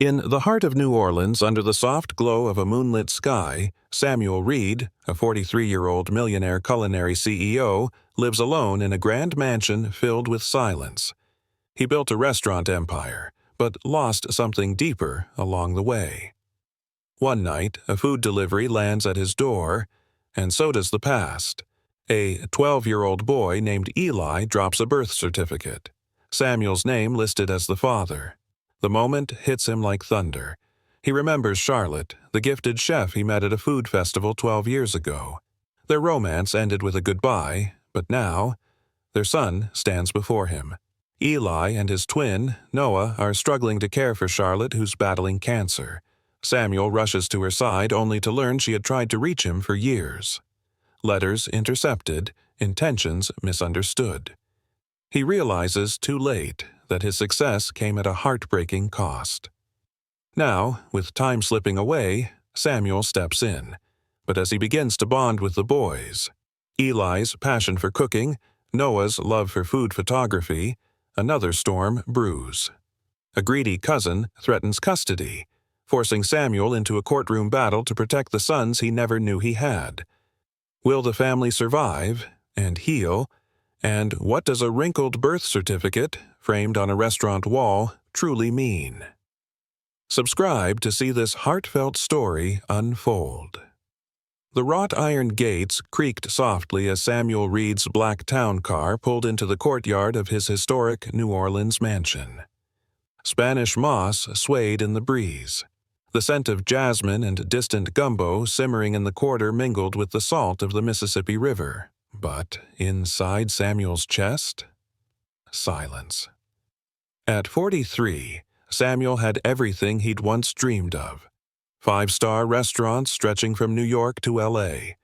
In the heart of New Orleans, under the soft glow of a moonlit sky, Samuel Reed, a 43-year-old millionaire culinary CEO, lives alone in a grand mansion filled with silence. He built a restaurant empire, but lost something deeper along the way. One night, a food delivery lands at his door, and so does the past. A 12-year-old boy named Eli drops a birth certificate. Samuel's name listed as the father. The moment hits him like thunder. He remembers Charlotte, the gifted chef he met at a food festival 12 years ago. Their romance ended with a goodbye, but now, their son stands before him. Eli and his twin, Noah, are struggling to care for Charlotte, who's battling cancer. Samuel rushes to her side only to learn she had tried to reach him for years. Letters intercepted, intentions misunderstood. He realizes too late that his success came at a heartbreaking cost. Now, with time slipping away, Samuel steps in. But as he begins to bond with the boys, Eli's passion for cooking, Noah's love for food photography, another storm brews. A greedy cousin threatens custody, forcing Samuel into a courtroom battle to protect the sons he never knew he had. Will the family survive and heal? And what does a wrinkled birth certificate, framed on a restaurant wall, truly mean? Subscribe to see this heartfelt story unfold. The wrought iron gates creaked softly as Samuel Reed's black town car pulled into the courtyard of his historic New Orleans mansion. Spanish moss swayed in the breeze. The scent of jasmine and distant gumbo simmering in the quarter mingled with the salt of the Mississippi River. But inside Samuel's chest, silence. At 43, Samuel had everything he'd once dreamed of. 5-star restaurants stretching from New York to L.A.,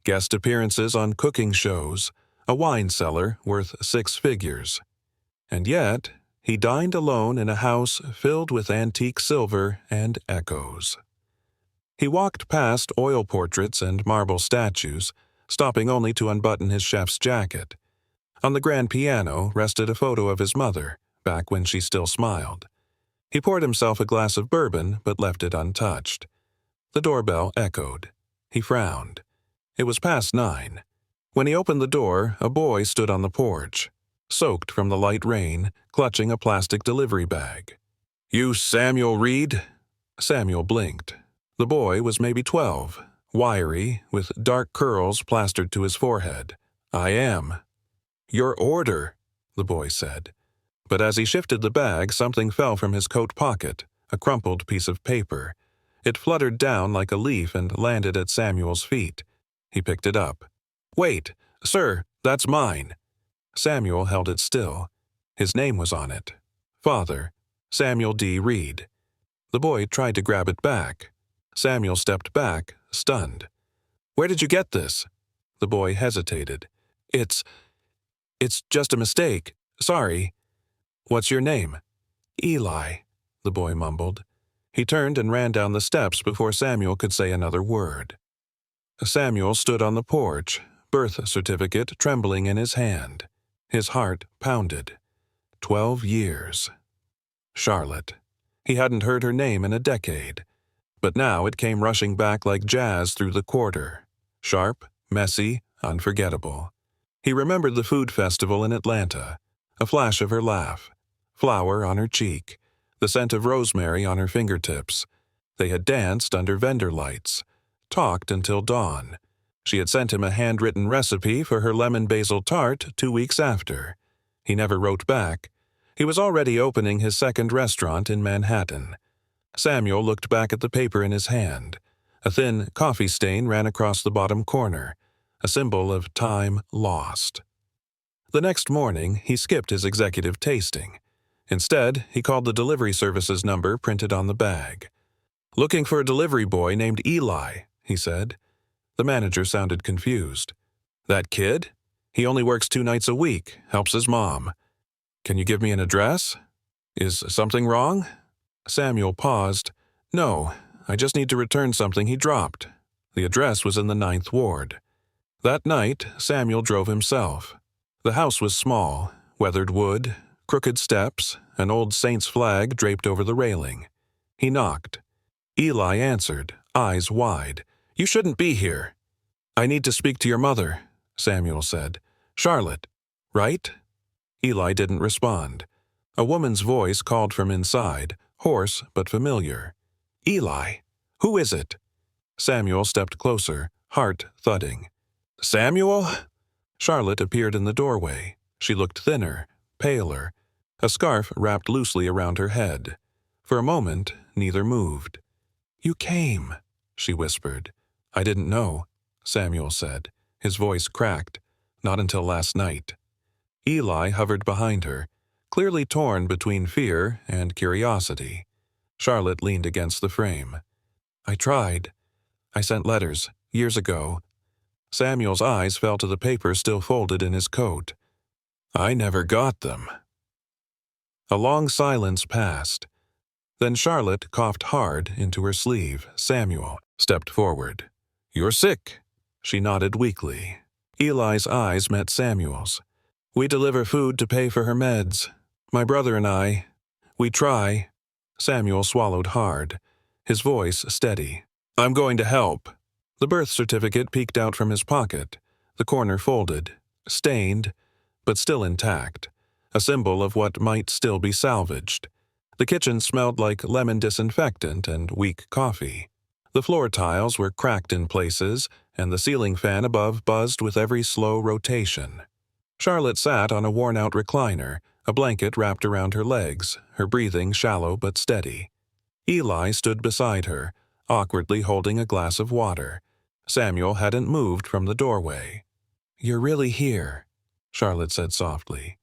guest appearances on cooking shows, a wine cellar worth 6 figures. And yet, he dined alone in a house filled with antique silver and echoes. He walked past oil portraits and marble statues, stopping only to unbutton his chef's jacket. On the grand piano rested a photo of his mother, back when she still smiled. He poured himself a glass of bourbon, but left it untouched. The doorbell echoed. He frowned. It was past 9. When he opened the door, a boy stood on the porch, soaked from the light rain, clutching a plastic delivery bag. "You Samuel Reed?" Samuel blinked. The boy was maybe 12, wiry, with dark curls plastered to his forehead. "I am." "Your order," the boy said. But as he shifted the bag, something fell from his coat pocket, a crumpled piece of paper. It fluttered down like a leaf and landed at Samuel's feet. He picked it up. "Wait, sir, that's mine." Samuel held it still. His name was on it. Father, Samuel D. Reed. The boy tried to grab it back. Samuel stepped back, stunned. "Where did you get this?" The boy hesitated. It's just a mistake. Sorry." "What's your name?" "Eli," the boy mumbled. He turned and ran down the steps before Samuel could say another word. Samuel stood on the porch, birth certificate trembling in his hand. His heart pounded. 12 years. Charlotte. He hadn't heard her name in a decade. But now it came rushing back like jazz through the quarter. Sharp, messy, unforgettable. He remembered the food festival in Atlanta. A flash of her laugh. Flour on her cheek. The scent of rosemary on her fingertips. They had danced under vendor lights. Talked until dawn. She had sent him a handwritten recipe for her lemon basil tart 2 weeks after. He never wrote back. He was already opening his second restaurant in Manhattan. Samuel looked back at the paper in his hand. A thin coffee stain ran across the bottom corner, a symbol of time lost. The next morning, he skipped his executive tasting. Instead, he called the delivery service's number printed on the bag. "Looking for a delivery boy named Eli," he said. The manager sounded confused. "That kid? He only works 2 nights a week, helps his mom. Can you give me an address? Is something wrong?" Samuel paused. "No, I just need to return something he dropped." The address was in the 9th Ward. That night, Samuel drove himself. The house was small, weathered wood, crooked steps, an old saint's flag draped over the railing. He knocked. Eli answered, eyes wide. "You shouldn't be here." "I need to speak to your mother," Samuel said. "Charlotte, right?" Eli didn't respond. A woman's voice called from inside, hoarse but familiar. "Eli, who is it?" Samuel stepped closer, heart thudding. "Samuel?" Charlotte appeared in the doorway. She looked thinner, paler, a scarf wrapped loosely around her head. For a moment, neither moved. "You came," she whispered. "I didn't know," Samuel said. His voice cracked. "Not until last night." Eli hovered behind her, clearly torn between fear and curiosity. Charlotte leaned against the frame. "I tried. I sent letters, years ago." Samuel's eyes fell to the paper still folded in his coat. "I never got them." A long silence passed. Then Charlotte coughed hard into her sleeve. Samuel stepped forward. "You're sick." She nodded weakly. Eli's eyes met Samuel's. "We deliver food to pay for her meds. My brother and I. We try." Samuel swallowed hard, his voice steady. "I'm going to help." The birth certificate peeked out from his pocket, the corner folded, stained, but still intact, a symbol of what might still be salvaged. The kitchen smelled like lemon disinfectant and weak coffee. The floor tiles were cracked in places, and the ceiling fan above buzzed with every slow rotation. Charlotte sat on a worn-out recliner, a blanket wrapped around her legs, her breathing shallow but steady. Eli stood beside her, awkwardly holding a glass of water. Samuel hadn't moved from the doorway. "You're really here," Charlotte said softly.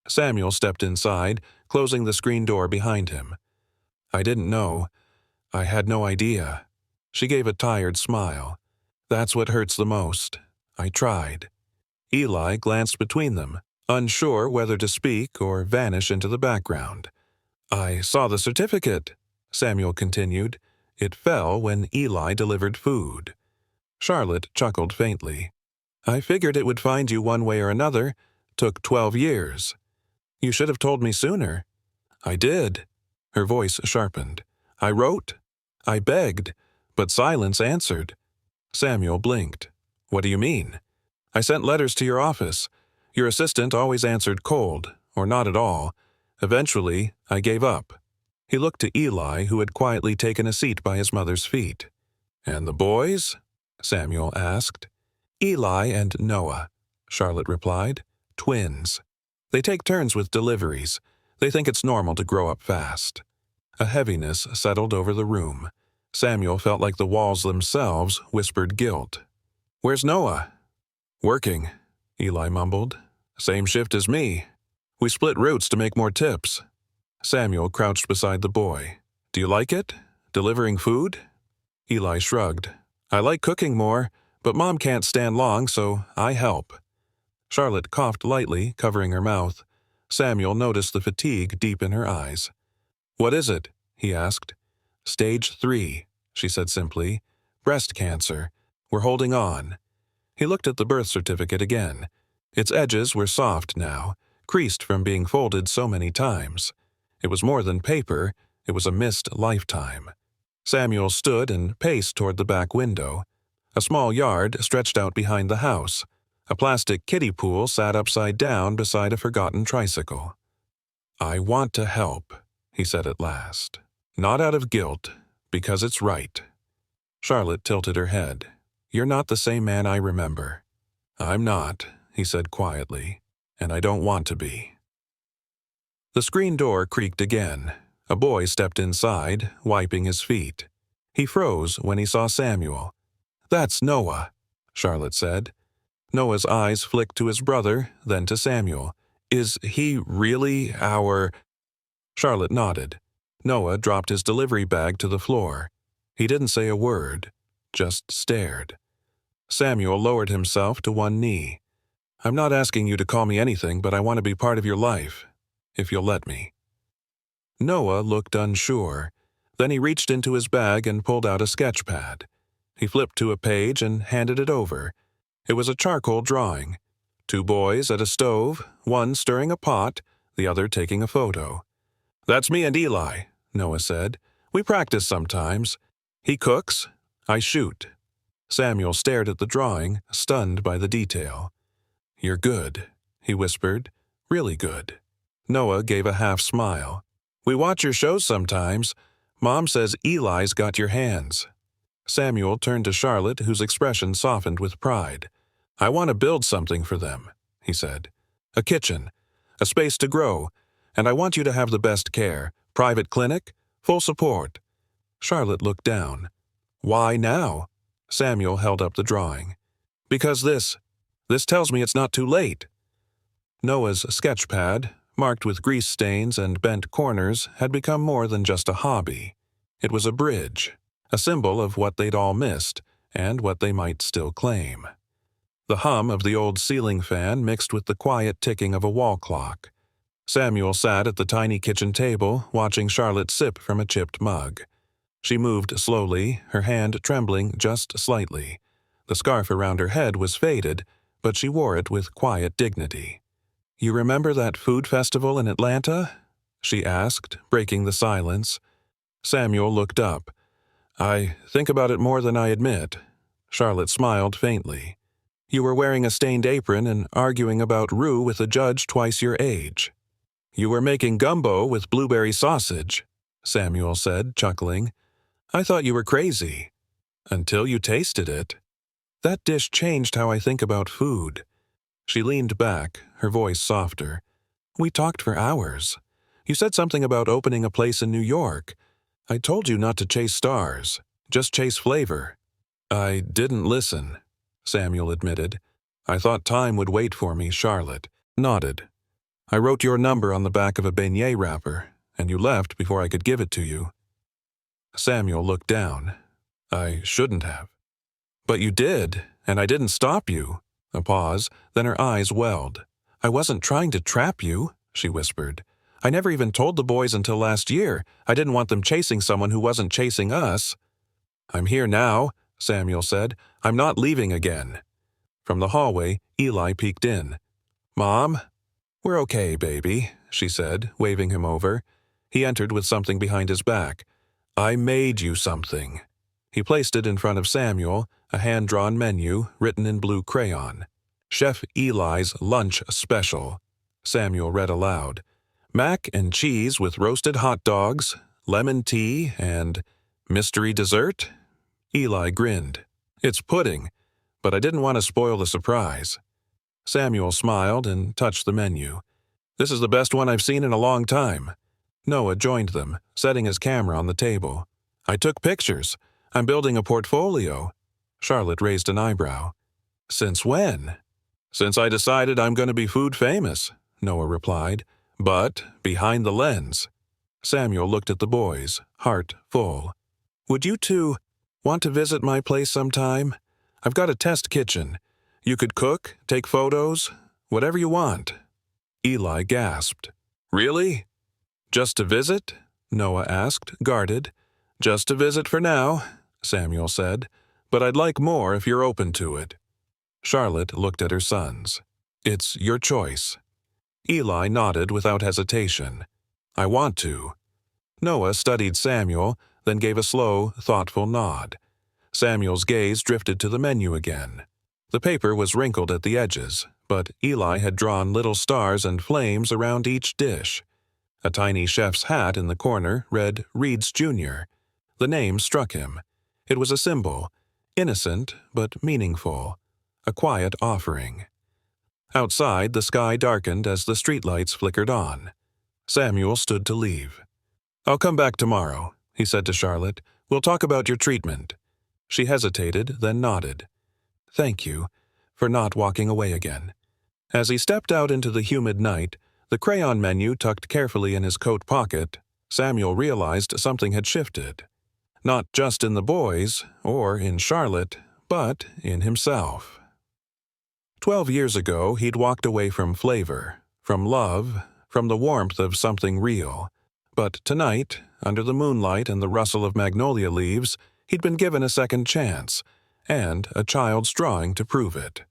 Samuel stepped inside, closing the screen door behind him. "I didn't know. I had no idea." She gave a tired smile. "That's what hurts the most. I tried." Eli glanced between them, unsure whether to speak or vanish into the background. "I saw the certificate," Samuel continued. "It fell when Eli delivered food." Charlotte chuckled faintly. "I figured it would find you one way or another. Took 12 years. You should have told me sooner." "I did." Her voice sharpened. "I wrote. I begged. But silence answered." Samuel blinked. "What do you mean?" "I sent letters to your office. Your assistant always answered cold, or not at all. Eventually, I gave up." He looked to Eli, who had quietly taken a seat by his mother's feet. "And the boys?" Samuel asked. "Eli and Noah," Charlotte replied. "Twins. They take turns with deliveries. They think it's normal to grow up fast." A heaviness settled over the room. Samuel felt like the walls themselves whispered guilt. "Where's Noah?" "Working," Eli mumbled. "Same shift as me. We split routes to make more tips." Samuel crouched beside the boy. "Do you like it? Delivering food?" Eli shrugged. "I like cooking more, but Mom can't stand long, so I help." Charlotte coughed lightly, covering her mouth. Samuel noticed the fatigue deep in her eyes. "What is it?" he asked. "Stage 3, she said simply. "Breast cancer. We're holding on." He looked at the birth certificate again. Its edges were soft now, creased from being folded so many times. It was more than paper, it was a missed lifetime. Samuel stood and paced toward the back window. A small yard stretched out behind the house. A plastic kiddie pool sat upside down beside a forgotten tricycle. "I want to help," he said at last. "Not out of guilt, because it's right." Charlotte tilted her head. "You're not the same man I remember." "I'm not," he said quietly, "and I don't want to be." The screen door creaked again. A boy stepped inside, wiping his feet. He froze when he saw Samuel. "That's Noah," Charlotte said. Noah's eyes flicked to his brother, then to Samuel. "Is he really our—" Charlotte nodded. Noah dropped his delivery bag to the floor. He didn't say a word, just stared. Samuel lowered himself to one knee. "I'm not asking you to call me anything, but I want to be part of your life, if you'll let me." Noah looked unsure. Then he reached into his bag and pulled out a sketch pad. He flipped to a page and handed it over. It was a charcoal drawing. 2 boys at a stove, one stirring a pot, the other taking a photo. "That's me and Eli," Noah said. We practice sometimes. He cooks, I shoot. Samuel stared at the drawing, stunned by the detail. You're good, he whispered. Really good. Noah gave a half smile. We watch your shows sometimes. Mom says Eli's got your hands. Samuel turned to Charlotte, whose expression softened with pride. I want to build something for them, he said. A kitchen, a space to grow, and I want you to have the best care. Private clinic, full support. Charlotte looked down. Why now? Samuel held up the drawing. Because this tells me it's not too late. Noah's sketch pad, marked with grease stains and bent corners, had become more than just a hobby. It was a bridge, a symbol of what they'd all missed and what they might still claim. The hum of the old ceiling fan mixed with the quiet ticking of a wall clock. Samuel sat at the tiny kitchen table, watching Charlotte sip from a chipped mug. She moved slowly, her hand trembling just slightly. The scarf around her head was faded, but she wore it with quiet dignity. You remember that food festival in Atlanta? She asked, breaking the silence. Samuel looked up. I think about it more than I admit. Charlotte smiled faintly. You were wearing a stained apron and arguing about roux with a judge twice your age. You were making gumbo with blueberry sausage, Samuel said, chuckling. I thought you were crazy. Until you tasted it. That dish changed how I think about food. She leaned back, her voice softer. We talked for hours. You said something about opening a place in New York. I told you not to chase stars, just chase flavor. I didn't listen, Samuel admitted. I thought time would wait for me. Charlotte nodded. I wrote your number on the back of a beignet wrapper, and you left before I could give it to you. Samuel looked down. I shouldn't have. But you did, and I didn't stop you. A pause, then her eyes welled. I wasn't trying to trap you, she whispered. I never even told the boys until last year. I didn't want them chasing someone who wasn't chasing us. I'm here now, Samuel said. I'm not leaving again. From the hallway, Eli peeked in. Mom? We're okay, baby, she said, waving him over. He entered with something behind his back. I made you something. He placed it in front of Samuel, a hand-drawn menu written in blue crayon. Chef Eli's Lunch Special. Samuel read aloud. Mac and cheese with roasted hot dogs, lemon tea, and mystery dessert? Eli grinned. It's pudding, but I didn't want to spoil the surprise. Samuel smiled and touched the menu. This is the best one I've seen in a long time. Noah joined them, setting his camera on the table. I took pictures. I'm building a portfolio. Charlotte raised an eyebrow. Since when? Since I decided I'm going to be food famous, Noah replied. But behind the lens. Samuel looked at the boys, heart full. Would you two want to visit my place sometime? I've got a test kitchen. You could cook, take photos, whatever you want. Eli gasped. Really? Just to visit? Noah asked, guarded. Just to visit for now, Samuel said. But I'd like more if you're open to it. Charlotte looked at her sons. It's your choice. Eli nodded without hesitation. I want to. Noah studied Samuel, then gave a slow, thoughtful nod. Samuel's gaze drifted to the menu again. The paper was wrinkled at the edges, but Eli had drawn little stars and flames around each dish. A tiny chef's hat in the corner read Reed's Jr. The name struck him. It was a symbol, innocent but meaningful, a quiet offering. Outside, the sky darkened as the streetlights flickered on. Samuel stood to leave. I'll come back tomorrow, he said to Charlotte. We'll talk about your treatment. She hesitated, then nodded. Thank you for not walking away again. As he stepped out into the humid night, the crayon menu tucked carefully in his coat pocket, Samuel realized something had shifted. Not just in the boys, or in Charlotte, but in himself. 12 years ago, he'd walked away from flavor, from love, from the warmth of something real. But tonight, under the moonlight and the rustle of magnolia leaves, he'd been given a second chance, and a child's drawing to prove it.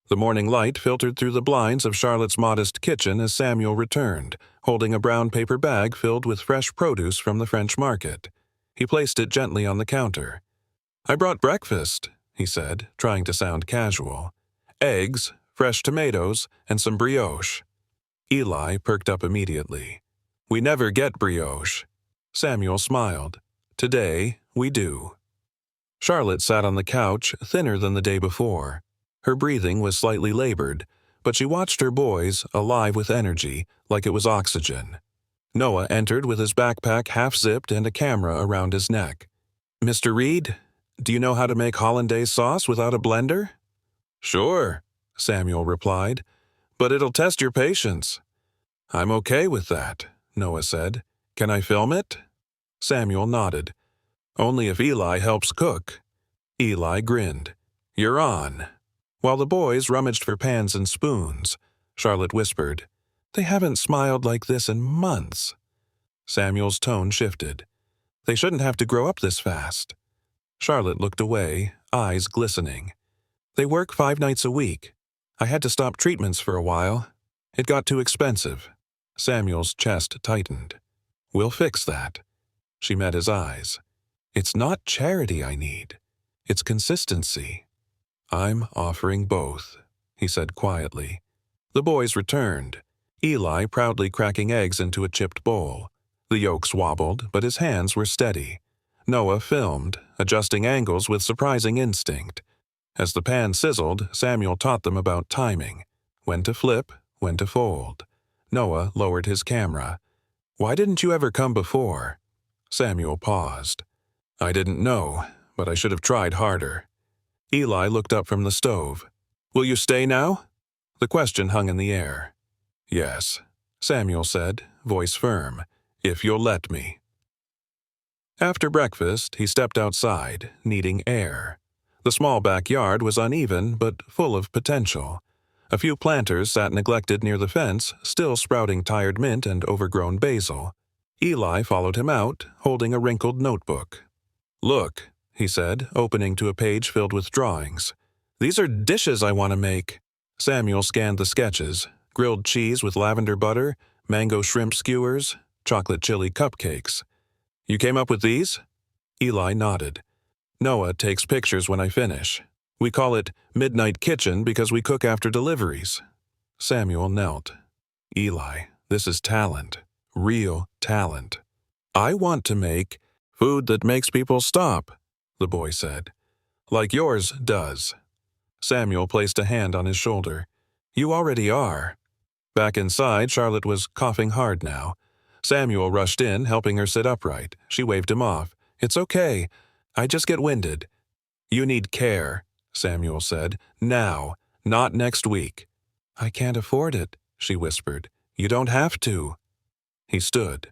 The morning light filtered through the blinds of Charlotte's modest kitchen as Samuel returned, holding a brown paper bag filled with fresh produce from the French market. He placed it gently on the counter. "I brought breakfast," he said, trying to sound casual. "Eggs, fresh tomatoes, and some brioche." Eli perked up immediately. "We never get brioche." Samuel smiled. "Today, we do." Charlotte sat on the couch, thinner than the day before. Her breathing was slightly labored, but she watched her boys, alive with energy, like it was oxygen. Noah entered with his backpack half-zipped and a camera around his neck. "Mr. Reed, do you know how to make hollandaise sauce without a blender?" "Sure," Samuel replied, "but it'll test your patience." "I'm okay with that," Noah said. "Can I film it?" Samuel nodded. "Only if Eli helps cook." Eli grinned. "You're on." While the boys rummaged for pans and spoons, Charlotte whispered, "They haven't smiled like this in months." Samuel's tone shifted. "They shouldn't have to grow up this fast." Charlotte looked away, eyes glistening. "They work 5 nights a week. I had to stop treatments for a while. It got too expensive." Samuel's chest tightened. "We'll fix that." She met his eyes. "It's not charity I need. It's consistency." "I'm offering both," he said quietly. The boys returned, Eli proudly cracking eggs into a chipped bowl. The yolks wobbled, but his hands were steady. Noah filmed, adjusting angles with surprising instinct. As the pan sizzled, Samuel taught them about timing. When to flip, when to fold. Noah lowered his camera. "Why didn't you ever come before?" Samuel paused. "I didn't know, but I should have tried harder." Eli looked up from the stove. "Will you stay now?" The question hung in the air. "Yes," Samuel said, voice firm, "if you'll let me." After breakfast, he stepped outside, needing air. The small backyard was uneven but full of potential. A few planters sat neglected near the fence, still sprouting tired mint and overgrown basil. Eli followed him out, holding a wrinkled notebook. "Look," he said, opening to a page filled with drawings. "These are dishes I want to make." Samuel scanned the sketches: grilled cheese with lavender butter, mango shrimp skewers, chocolate chili cupcakes. "You came up with these?" Eli nodded. "Noah takes pictures when I finish. We call it Midnight Kitchen because we cook after deliveries." Samuel knelt. "Eli, this is talent. Real talent. I want to make food that makes people stop," the boy said. "Like yours does." Samuel placed a hand on his shoulder. "You already are." Back inside, Charlotte was coughing hard now. Samuel rushed in, helping her sit upright. She waved him off. "It's okay. I just get winded." "You need care," Samuel said. "Now, not next week." "I can't afford it," she whispered. "You don't have to." He stood.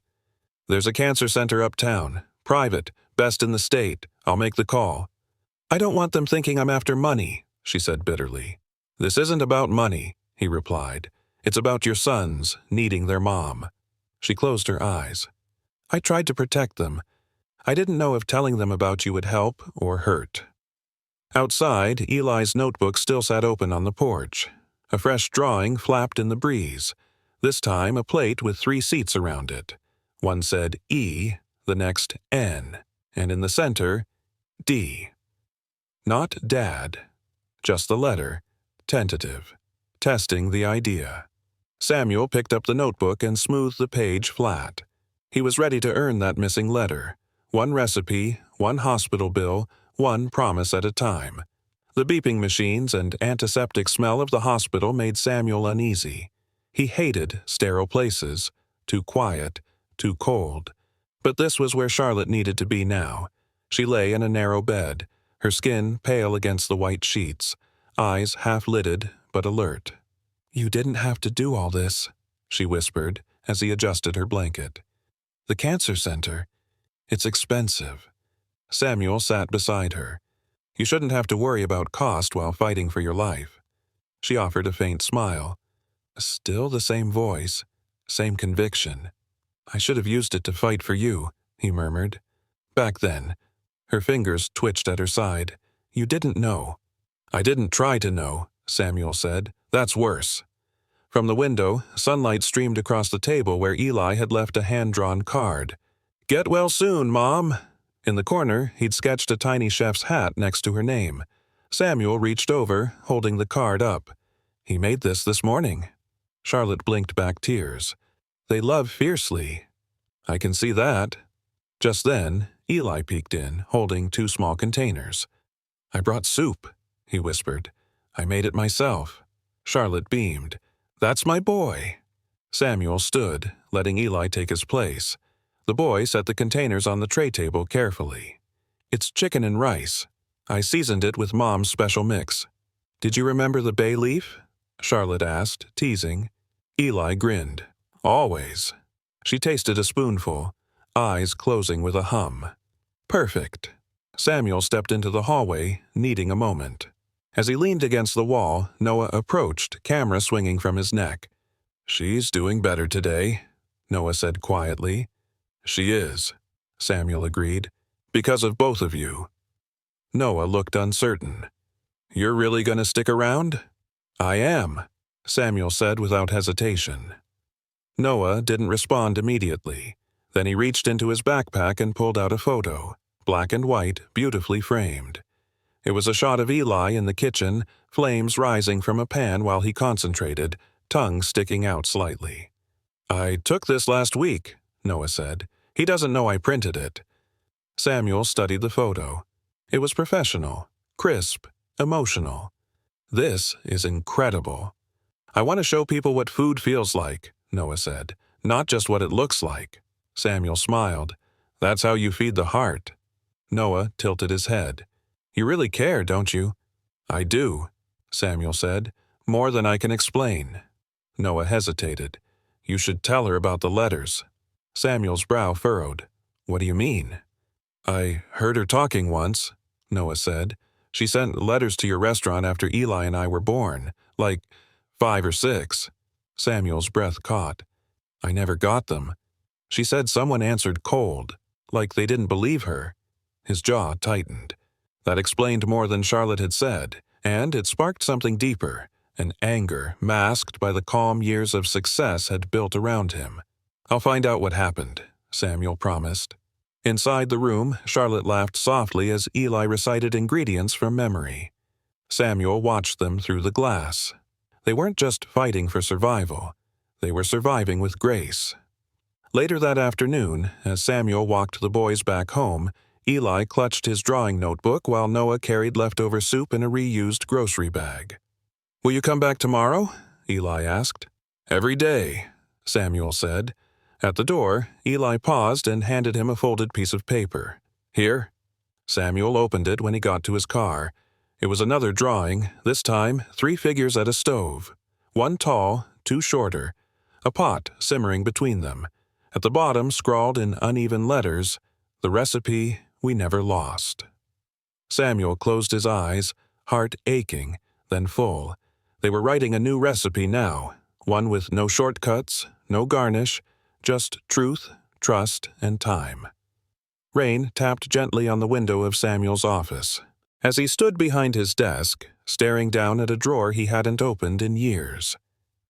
"There's a cancer center uptown. Private, best in the state. I'll make the call." "I don't want them thinking I'm after money," she said bitterly. "This isn't about money," he replied. "It's about your sons needing their mom." She closed her eyes. "I tried to protect them. I didn't know if telling them about you would help or hurt." Outside, Eli's notebook still sat open on the porch. A fresh drawing flapped in the breeze. This time a plate with 3 seats around it. One said E, the next N, and in the center, D. Not Dad. Just the letter. Tentative. Testing the idea. Samuel picked up the notebook and smoothed the page flat. He was ready to earn that missing letter. One recipe, one hospital bill, one promise at a time. The beeping machines and antiseptic smell of the hospital made Samuel uneasy. He hated sterile places. Too quiet, too cold. But this was where Charlotte needed to be now. She lay in a narrow bed, her skin pale against the white sheets, eyes half-lidded but alert. "You didn't have to do all this," she whispered as he adjusted her blanket. "The cancer center. It's expensive." Samuel sat beside her. "You shouldn't have to worry about cost while fighting for your life." She offered a faint smile. Still the same voice, same conviction. "I should have used it to fight for you," he murmured. "Back then." Her fingers twitched at her side. "You didn't know." "I didn't try to know," Samuel said. "That's worse." From the window, sunlight streamed across the table where Eli had left a hand-drawn card. "Get well soon, Mom." In the corner, he'd sketched a tiny chef's hat next to her name. Samuel reached over, holding the card up. "He made this morning." Charlotte blinked back tears. "They love fiercely." "I can see that." Just then, Eli peeked in, holding 2 small containers. "I brought soup," he whispered. "I made it myself." Charlotte beamed. "That's my boy." Samuel stood, letting Eli take his place. The boy set the containers on the tray table carefully. "It's chicken and rice. I seasoned it with Mom's special mix." "Did you remember the bay leaf?" Charlotte asked, teasing. Eli grinned. "Always." She tasted a spoonful, eyes closing with a hum. "Perfect." Samuel stepped into the hallway, needing a moment. As he leaned against the wall, Noah approached, camera swinging from his neck. "She's doing better today," Noah said quietly. "She is," Samuel agreed. "Because of both of you." Noah looked uncertain. "You're really going to stick around?" "I am," Samuel said without hesitation. Noah didn't respond immediately. Then he reached into his backpack and pulled out a photo, black and white, beautifully framed. It was a shot of Eli in the kitchen, flames rising from a pan while he concentrated, tongue sticking out slightly. "I took this last week," Noah said. "He doesn't know I printed it." Samuel studied the photo. It was professional, crisp, emotional. "This is incredible." "I want to show people what food feels like," Noah said, "not just what it looks like." Samuel smiled. "That's how you feed the heart." Noah tilted his head. "You really care, don't you?" "I do," Samuel said. "More than I can explain." Noah hesitated. "You should tell her about the letters." Samuel's brow furrowed. "What do you mean?" "I heard her talking once," Noah said. "She sent letters to your restaurant after Eli and I were born, like 5 or 6. Samuel's breath caught. "I never got them. She said someone answered cold, like they didn't believe her." His jaw tightened. That explained more than Charlotte had said, and it sparked something deeper, an anger masked by the calm years of success had built around him. "I'll find out what happened," Samuel promised. Inside the room, Charlotte laughed softly as Eli recited ingredients from memory. Samuel watched them through the glass. They weren't just fighting for survival. They were surviving with grace. Later that afternoon, as Samuel walked the boys back home, Eli clutched his drawing notebook while Noah carried leftover soup in a reused grocery bag. "Will you come back tomorrow?" Eli asked. "Every day," Samuel said. At the door, Eli paused and handed him a folded piece of paper. "Here." Samuel opened it when he got to his car. It was another drawing, this time 3 figures at a stove. 1 tall, 2 shorter, a pot simmering between them. At the bottom, scrawled in uneven letters, "The recipe we never lost." Samuel closed his eyes, heart aching, then full. They were writing a new recipe now, one with no shortcuts, no garnish, just truth, trust, and time. Rain tapped gently on the window of Samuel's office. As he stood behind his desk, staring down at a drawer he hadn't opened in years.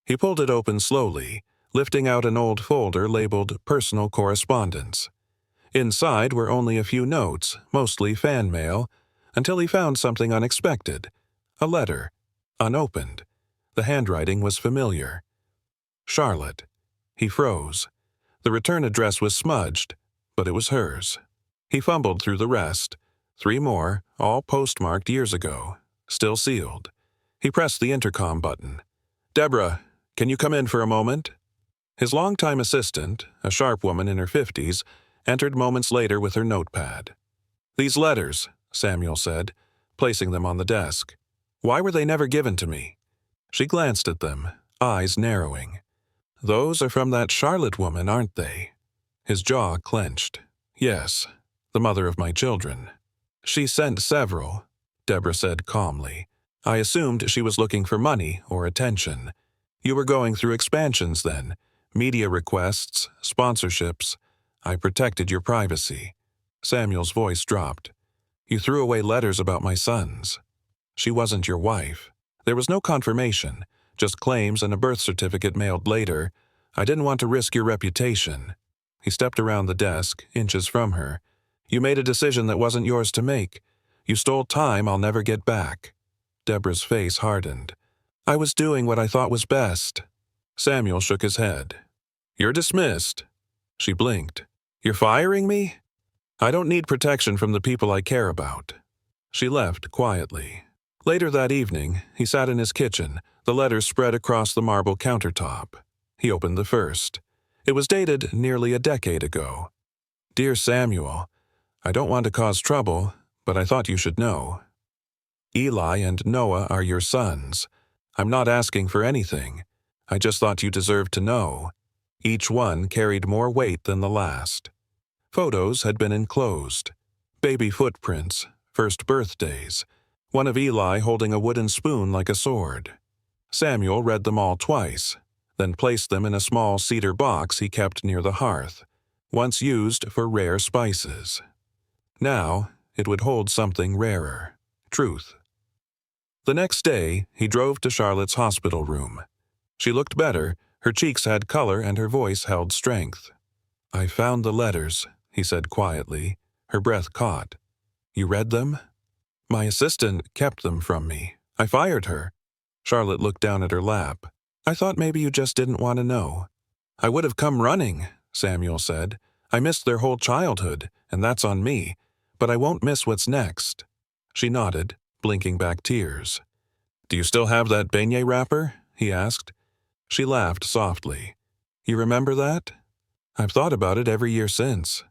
He pulled it open slowly, lifting out an old folder labeled Personal Correspondence. Inside were only a few notes, mostly fan mail, until he found something unexpected. A letter, unopened. The handwriting was familiar. Charlotte. He froze. The return address was smudged, but it was hers. He fumbled through the rest. 3 more, all postmarked years ago, still sealed. He pressed the intercom button. "Deborah, can you come in for a moment?" His longtime assistant, a sharp woman in her 50s, entered moments later with her notepad. "These letters," Samuel said, placing them on the desk. "Why were they never given to me?" She glanced at them, eyes narrowing. "Those are from that Charlotte woman, aren't they?" His jaw clenched. "Yes, the mother of my children." "She sent several," Deborah said calmly. "I assumed she was looking for money or attention. You were going through expansions then, media requests, sponsorships. I protected your privacy." Samuel's voice dropped. "You threw away letters about my sons. She wasn't your wife. There was no confirmation, just claims and a birth certificate mailed later. I didn't want to risk your reputation." He stepped around the desk, inches from her. You made a decision that wasn't yours to make. You stole time I'll never get back." Deborah's face hardened. "I was doing what I thought was best." Samuel shook his head. "You're dismissed." She blinked. "You're firing me? I don't need protection from the people I care about." She left quietly. Later that evening, he sat in his kitchen, the letters spread across the marble countertop. He opened the first. It was dated nearly a decade ago. "Dear Samuel, I don't want to cause trouble, but I thought you should know. Eli and Noah are your sons. I'm not asking for anything. I just thought you deserved to know. Each one carried more weight than the last." Photos had been enclosed. Baby footprints, first birthdays, one of Eli holding a wooden spoon like a sword. Samuel read them all twice, then placed them in a small cedar box he kept near the hearth, once used for rare spices. Now, it would hold something rarer: truth. The next day, he drove to Charlotte's hospital room. She looked better, her cheeks had color and her voice held strength. "I found the letters," he said quietly. Her breath caught. "You read them?" "My assistant kept them from me. I fired her." Charlotte looked down at her lap. "I thought maybe you just didn't want to know." "I would have come running," Samuel said. "I missed their whole childhood, and that's on me. But I won't miss what's next." She nodded, blinking back tears. "Do you still have that beignet wrapper?" he asked. She laughed softly. "You remember that?" "I've thought about it every year since."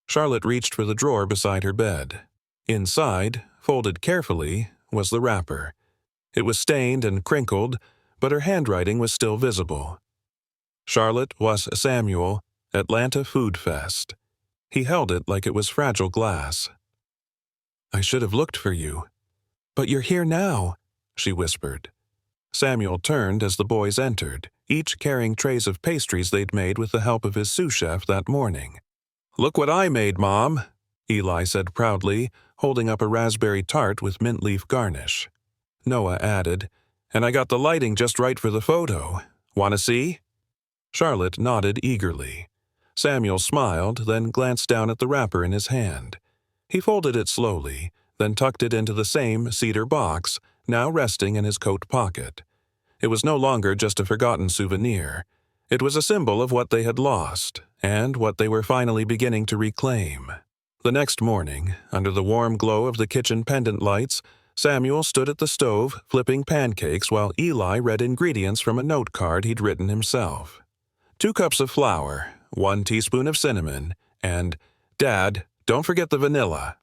Charlotte reached for the drawer beside her bed. Inside, folded carefully, was the wrapper. It was stained and crinkled, but her handwriting was still visible. Charlotte was Samuel, Atlanta Food Fest. He held it like it was fragile glass. "I should have looked for you." "But you're here now," she whispered. Samuel turned as the boys entered, each carrying trays of pastries they'd made with the help of his sous chef that morning. "Look what I made, Mom," Eli said proudly, holding up a raspberry tart with mint leaf garnish. Noah added, "And I got the lighting just right for the photo. Want to see?" Charlotte nodded eagerly. Samuel smiled, then glanced down at the wrapper in his hand. He folded it slowly, then tucked it into the same cedar box, now resting in his coat pocket. It was no longer just a forgotten souvenir. It was a symbol of what they had lost, and what they were finally beginning to reclaim. The next morning, under the warm glow of the kitchen pendant lights, Samuel stood at the stove, flipping pancakes while Eli read ingredients from a note card he'd written himself. 2 cups of flour, 1 teaspoon of cinnamon, and, "Dad, don't forget the vanilla."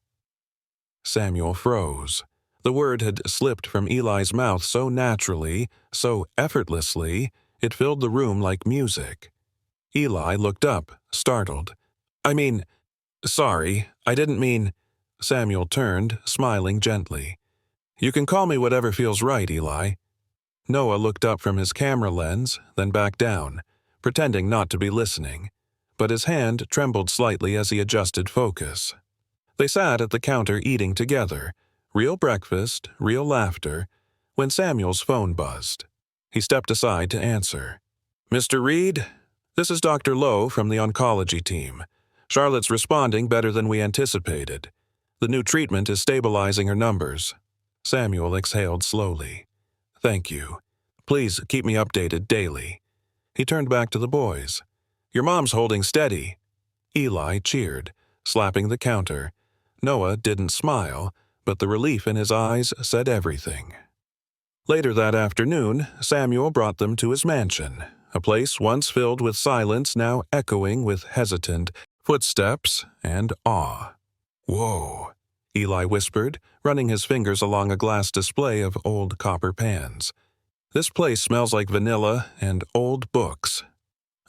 Samuel froze. The word had slipped from Eli's mouth so naturally, so effortlessly, it filled the room like music. Eli looked up, startled. Sorry, I didn't mean—" Samuel turned, smiling gently. "You can call me whatever feels right, Eli." Noah looked up from his camera lens, then back down, pretending not to be listening, but his hand trembled slightly as he adjusted focus. They sat at the counter eating together, real breakfast, real laughter, when Samuel's phone buzzed. He stepped aside to answer. "Mr. Reed, this is Dr. Lowe from the oncology team. Charlotte's responding better than we anticipated. The new treatment is stabilizing her numbers." Samuel exhaled slowly. "Thank you. Please keep me updated daily." He turned back to the boys. "Your mom's holding steady." Eli cheered, slapping the counter. Noah didn't smile, but the relief in his eyes said everything. Later that afternoon, Samuel brought them to his mansion, a place once filled with silence now echoing with hesitant footsteps and awe. "Whoa," Eli whispered, running his fingers along a glass display of old copper pans. "This place smells like vanilla and old books."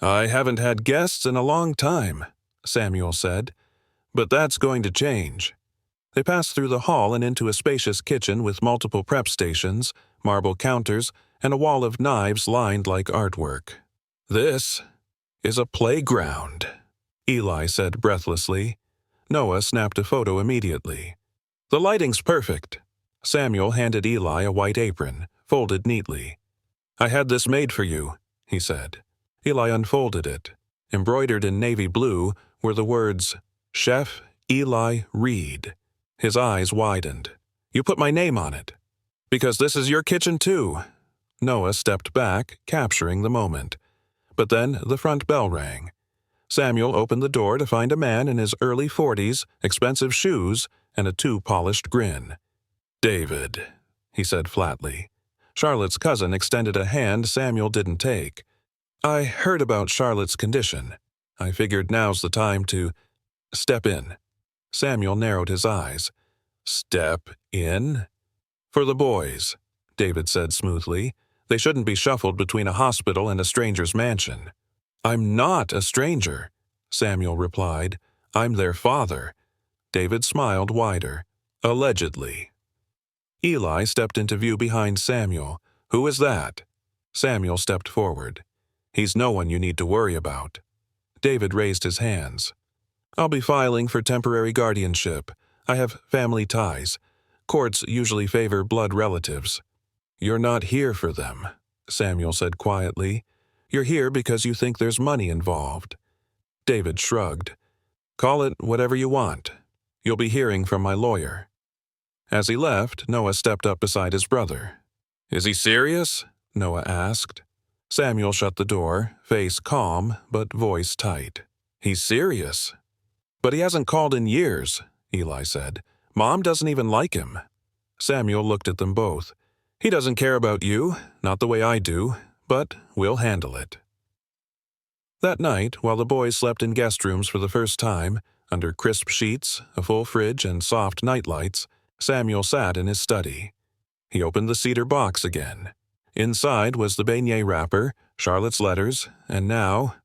"I haven't had guests in a long time," Samuel said, "but that's going to change." They passed through the hall and into a spacious kitchen with multiple prep stations, marble counters, and a wall of knives lined like artwork. "This is a playground," Eli said breathlessly. Noah snapped a photo immediately. "The lighting's perfect." Samuel handed Eli a white apron, folded neatly. "I had this made for you," he said. Eli unfolded it. Embroidered in navy blue were the words, "Chef Eli Reed. His eyes widened. You put my name on it. Because this is your kitchen too. Noah stepped back, capturing the moment. But then the front bell rang. Samuel opened the door to find a man in his early 40s, expensive shoes, and a too-polished grin. David, he said flatly. Charlotte's cousin extended a hand Samuel didn't take. I heard about Charlotte's condition. I figured now's the time to step in. Samuel narrowed his eyes. Step in? For the boys, David said smoothly. They shouldn't be shuffled between a hospital and a stranger's mansion. I'm not a stranger, Samuel replied. I'm their father. David smiled wider. Allegedly. Eli stepped into view behind Samuel. Who is that? Samuel stepped forward. He's no one you need to worry about. David raised his hands. I'll be filing for temporary guardianship. I have family ties. Courts usually favor blood relatives. You're not here for them, Samuel said quietly. You're here because you think there's money involved. David shrugged. Call it whatever you want. You'll be hearing from my lawyer. As he left, Noah stepped up beside his brother. Is he serious? Noah asked. Samuel shut the door, face calm, but voice tight. He's serious. But he hasn't called in years, Eli said. Mom doesn't even like him. Samuel looked at them both. He doesn't care about you, not the way I do, but we'll handle it. That night, while the boys slept in guest rooms for the first time, under crisp sheets, a full fridge, and soft nightlights, Samuel sat in his study. He opened the cedar box again. Inside was the beignet wrapper, Charlotte's letters, and now,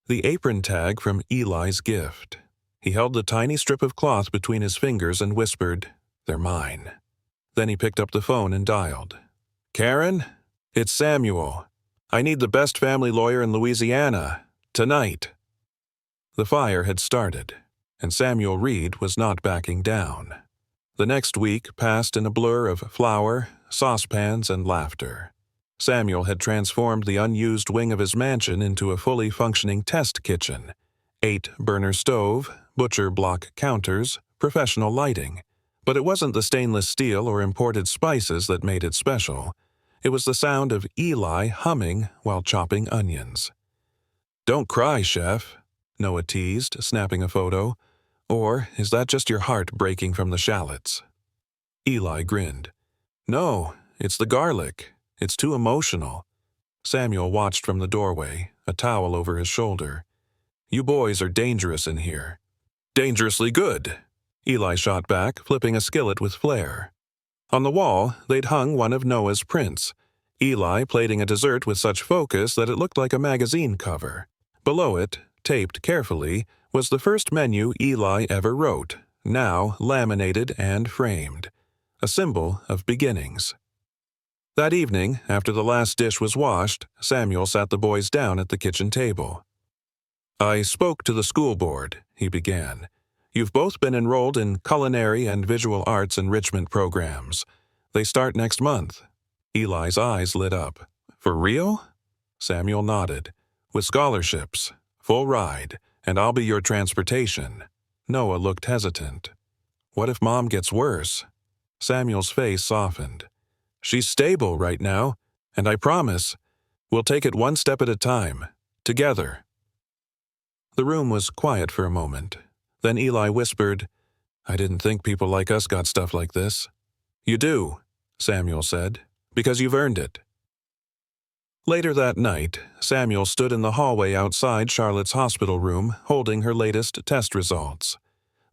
the apron tag from Eli's gift. He held the tiny strip of cloth between his fingers and whispered, They're mine. Then he picked up the phone and dialed. Karen? It's Samuel. I need the best family lawyer in Louisiana. Tonight. The fire had started, and Samuel Reed was not backing down. The next week passed in a blur of flour, saucepans, and laughter. Samuel had transformed the unused wing of his mansion into a fully functioning test kitchen. 8-burner stove, butcher block counters, professional lighting. But it wasn't the stainless steel or imported spices that made it special. It was the sound of Eli humming while chopping onions. Don't cry, Chef, Noah teased, snapping a photo. Or is that just your heart breaking from the shallots? Eli grinned. No, it's the garlic. It's too emotional. Samuel watched from the doorway, a towel over his shoulder. You boys are dangerous in here. Dangerously good, Eli shot back, flipping a skillet with flair. On the wall, they'd hung one of Noah's prints, Eli plating a dessert with such focus that it looked like a magazine cover. Below it, taped carefully, was the first menu Eli ever wrote, now laminated and framed, a symbol of beginnings. That evening, after the last dish was washed, Samuel sat the boys down at the kitchen table. I spoke to the school board, he began. You've both been enrolled in culinary and visual arts enrichment programs. They start next month. Eli's eyes lit up. For real? Samuel nodded. With scholarships, full ride, and I'll be your transportation. Noah looked hesitant. What if Mom gets worse? Samuel's face softened. She's stable right now, and I promise, we'll take it one step at a time, together. The room was quiet for a moment. Then Eli whispered, I didn't think people like us got stuff like this. You do, Samuel said, because you've earned it. Later that night, Samuel stood in the hallway outside Charlotte's hospital room, holding her latest test results.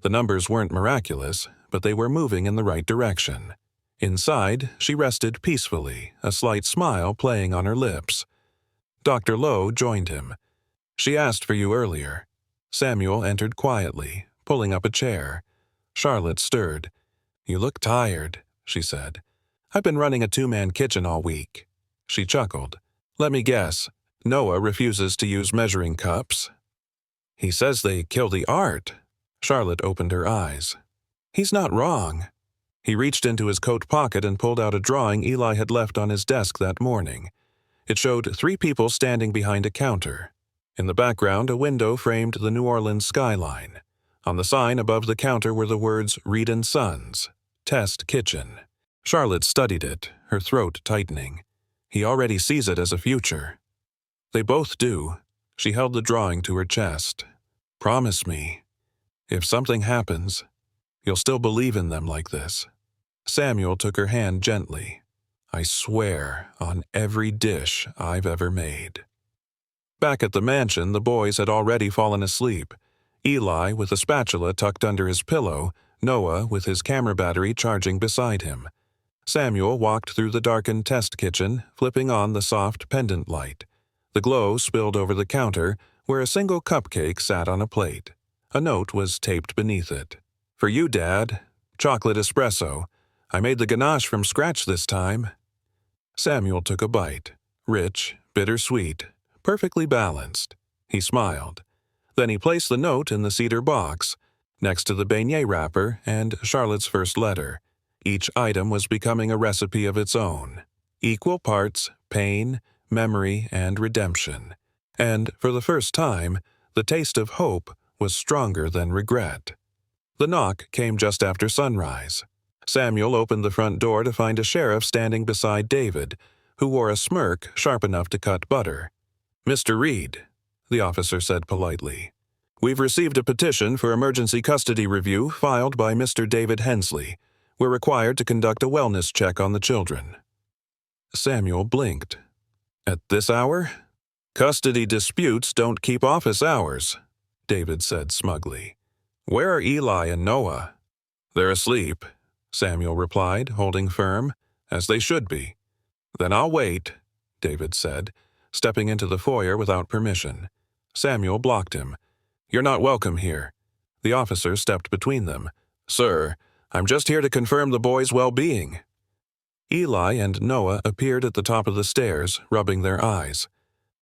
The numbers weren't miraculous, but they were moving in the right direction. Inside, she rested peacefully, a slight smile playing on her lips. Dr. Lowe joined him. She asked for you earlier. Samuel entered quietly, pulling up a chair. Charlotte stirred. You look tired, she said. I've been running a 2-man kitchen all week. She chuckled. Let me guess, Noah refuses to use measuring cups. He says they kill the art. Charlotte opened her eyes. He's not wrong. He reached into his coat pocket and pulled out a drawing Eli had left on his desk that morning. It showed 3 people standing behind a counter. In the background, a window framed the New Orleans skyline. On the sign above the counter were the words Reed and Sons, Test Kitchen. Charlotte studied it, her throat tightening. He already sees it as a future. They both do. She held the drawing to her chest. Promise me, if something happens, you'll still believe in them like this. Samuel took her hand gently. I swear on every dish I've ever made. Back at the mansion, the boys had already fallen asleep. Eli with a spatula tucked under his pillow, Noah with his camera battery charging beside him. Samuel walked through the darkened test kitchen, flipping on the soft pendant light. The glow spilled over the counter, where a single cupcake sat on a plate. A note was taped beneath it. For you, Dad. Chocolate espresso. I made the ganache from scratch this time. Samuel took a bite. Rich, bittersweet, perfectly balanced. He smiled. Then he placed the note in the cedar box, next to the beignet wrapper and Charlotte's first letter. Each item was becoming a recipe of its own. Equal parts pain, memory, and redemption. And, for the first time, the taste of hope was stronger than regret. The knock came just after sunrise. Samuel opened the front door to find a sheriff standing beside David, who wore a smirk sharp enough to cut butter. Mr. Reed, the officer said politely, we've received a petition for emergency custody review filed by Mr. David Hensley. We're required to conduct a wellness check on the children. Samuel blinked. At this hour? Custody disputes don't keep office hours, David said smugly. Where are Eli and Noah? They're asleep, Samuel replied, holding firm, as they should be. Then I'll wait, David said, stepping into the foyer without permission. Samuel blocked him. You're not welcome here. The officer stepped between them. Sir, I'm just here to confirm the boys' well-being. Eli and Noah appeared at the top of the stairs, rubbing their eyes.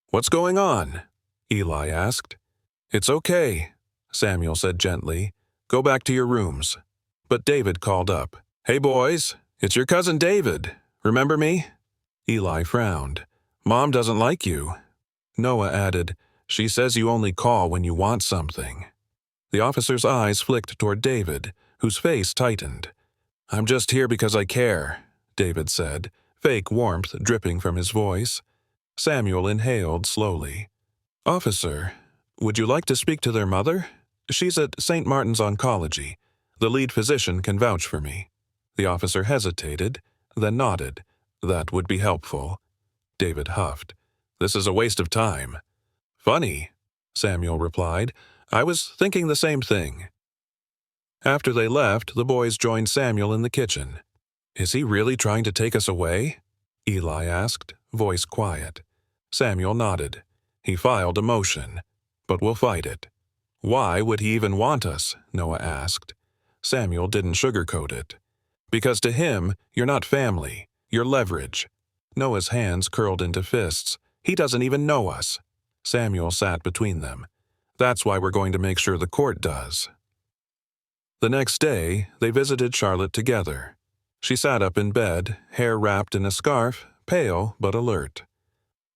What's going on? Eli asked. It's okay, Samuel said gently. Go back to your rooms. But David called up. Hey boys, it's your cousin David. Remember me? Eli frowned. Mom doesn't like you. Noah added, she says you only call when you want something. The officer's eyes flicked toward David, whose face tightened. I'm just here because I care, David said, fake warmth dripping from his voice. Samuel inhaled slowly. Officer, would you like to speak to their mother? She's at St. Martin's Oncology. The lead physician can vouch for me. The officer hesitated, then nodded. That would be helpful. David huffed. This is a waste of time. Funny, Samuel replied. I was thinking the same thing. After they left, the boys joined Samuel in the kitchen. Is he really trying to take us away? Eli asked, voice quiet. Samuel nodded. He filed a motion. But we'll fight it. Why would he even want us? Noah asked. Samuel didn't sugarcoat it. Because to him, you're not family. You're leverage. Noah's hands curled into fists. He doesn't even know us. Samuel sat between them. That's why we're going to make sure the court does. The next day, they visited Charlotte together. She sat up in bed, hair wrapped in a scarf, pale but alert.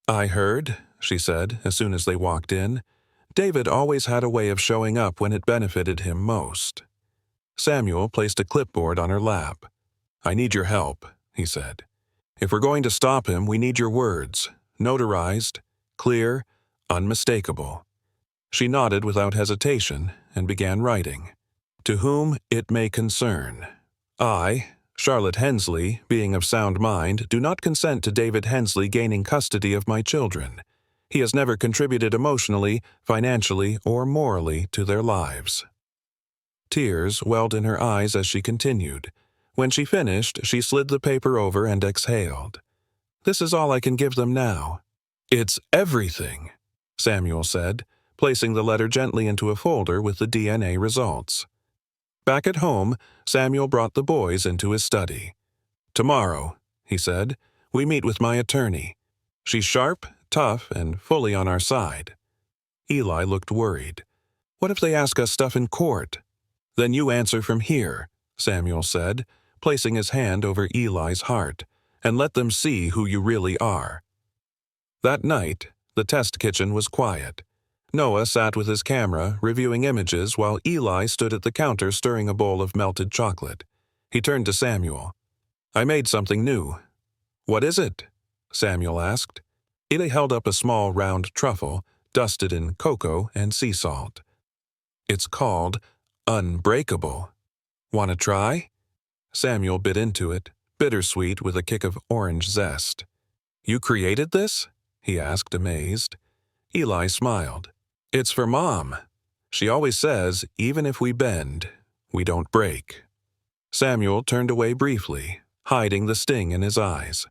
I heard, she said as soon as they walked in. David always had a way of showing up when it benefited him most. Samuel placed a clipboard on her lap. I need your help, he said. If we're going to stop him, we need your words, notarized, clear, unmistakable. She nodded without hesitation and began writing. To whom it may concern. I, Charlotte Hensley, being of sound mind, do not consent to David Hensley gaining custody of my children. He has never contributed emotionally, financially, or morally to their lives. Tears welled in her eyes as she continued. When she finished, she slid the paper over and exhaled. This is all I can give them now. It's everything, Samuel said, placing the letter gently into a folder with the DNA results. Back at home, Samuel brought the boys into his study. Tomorrow, he said, we meet with my attorney. She's sharp, tough, and fully on our side. Eli looked worried. What if they ask us stuff in court? Then you answer from here, Samuel said, placing his hand over Eli's heart, and let them see who you really are. That night, the test kitchen was quiet. Noah sat with his camera, reviewing images, while Eli stood at the counter stirring a bowl of melted chocolate. He turned to Samuel. "I made something new." "What is it?" Samuel asked. Eli held up a small round truffle, dusted in cocoa and sea salt. "It's called Unbreakable. Want to try?" Samuel bit into it, bittersweet with a kick of orange zest. "You created this?" he asked, amazed. Eli smiled. "It's for Mom. She always says, even if we bend, we don't break." Samuel turned away briefly, hiding the sting in his eyes.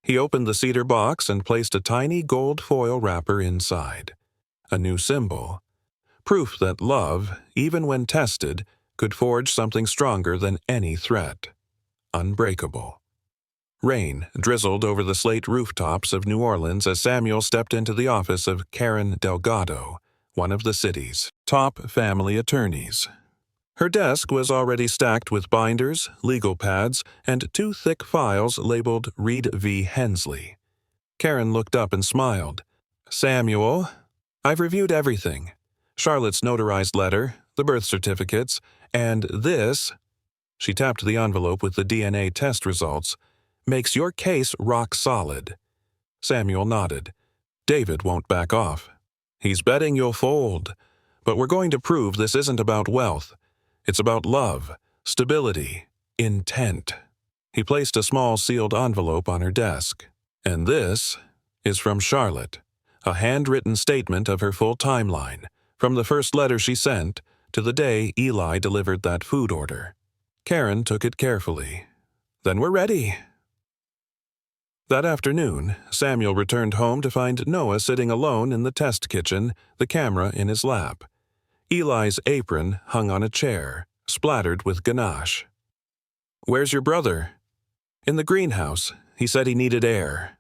He opened the cedar box and placed a tiny gold foil wrapper inside. A new symbol. Proof that love, even when tested, could forge something stronger than any threat. Unbreakable. Rain drizzled over the slate rooftops of New Orleans as Samuel stepped into the office of Karen Delgado, one of the city's top family attorneys. Her desk was already stacked with binders, legal pads, and 2 thick files labeled Reed v. Hensley. Karen looked up and smiled. "Samuel, I've reviewed everything. Charlotte's notarized letter, the birth certificates, and this," she tapped the envelope with the DNA test results, "makes your case rock solid." Samuel nodded. "David won't back off. He's betting you'll fold. But we're going to prove this isn't about wealth. It's about love, stability, intent." He placed a small sealed envelope on her desk. "And this is from Charlotte, a handwritten statement of her full timeline, from the first letter she sent to the day Eli delivered that food order." Karen took it carefully. "Then we're ready." That afternoon, Samuel returned home to find Noah sitting alone in the test kitchen, the camera in his lap. Eli's apron hung on a chair, splattered with ganache. "Where's your brother?" "In the greenhouse. He said he needed air."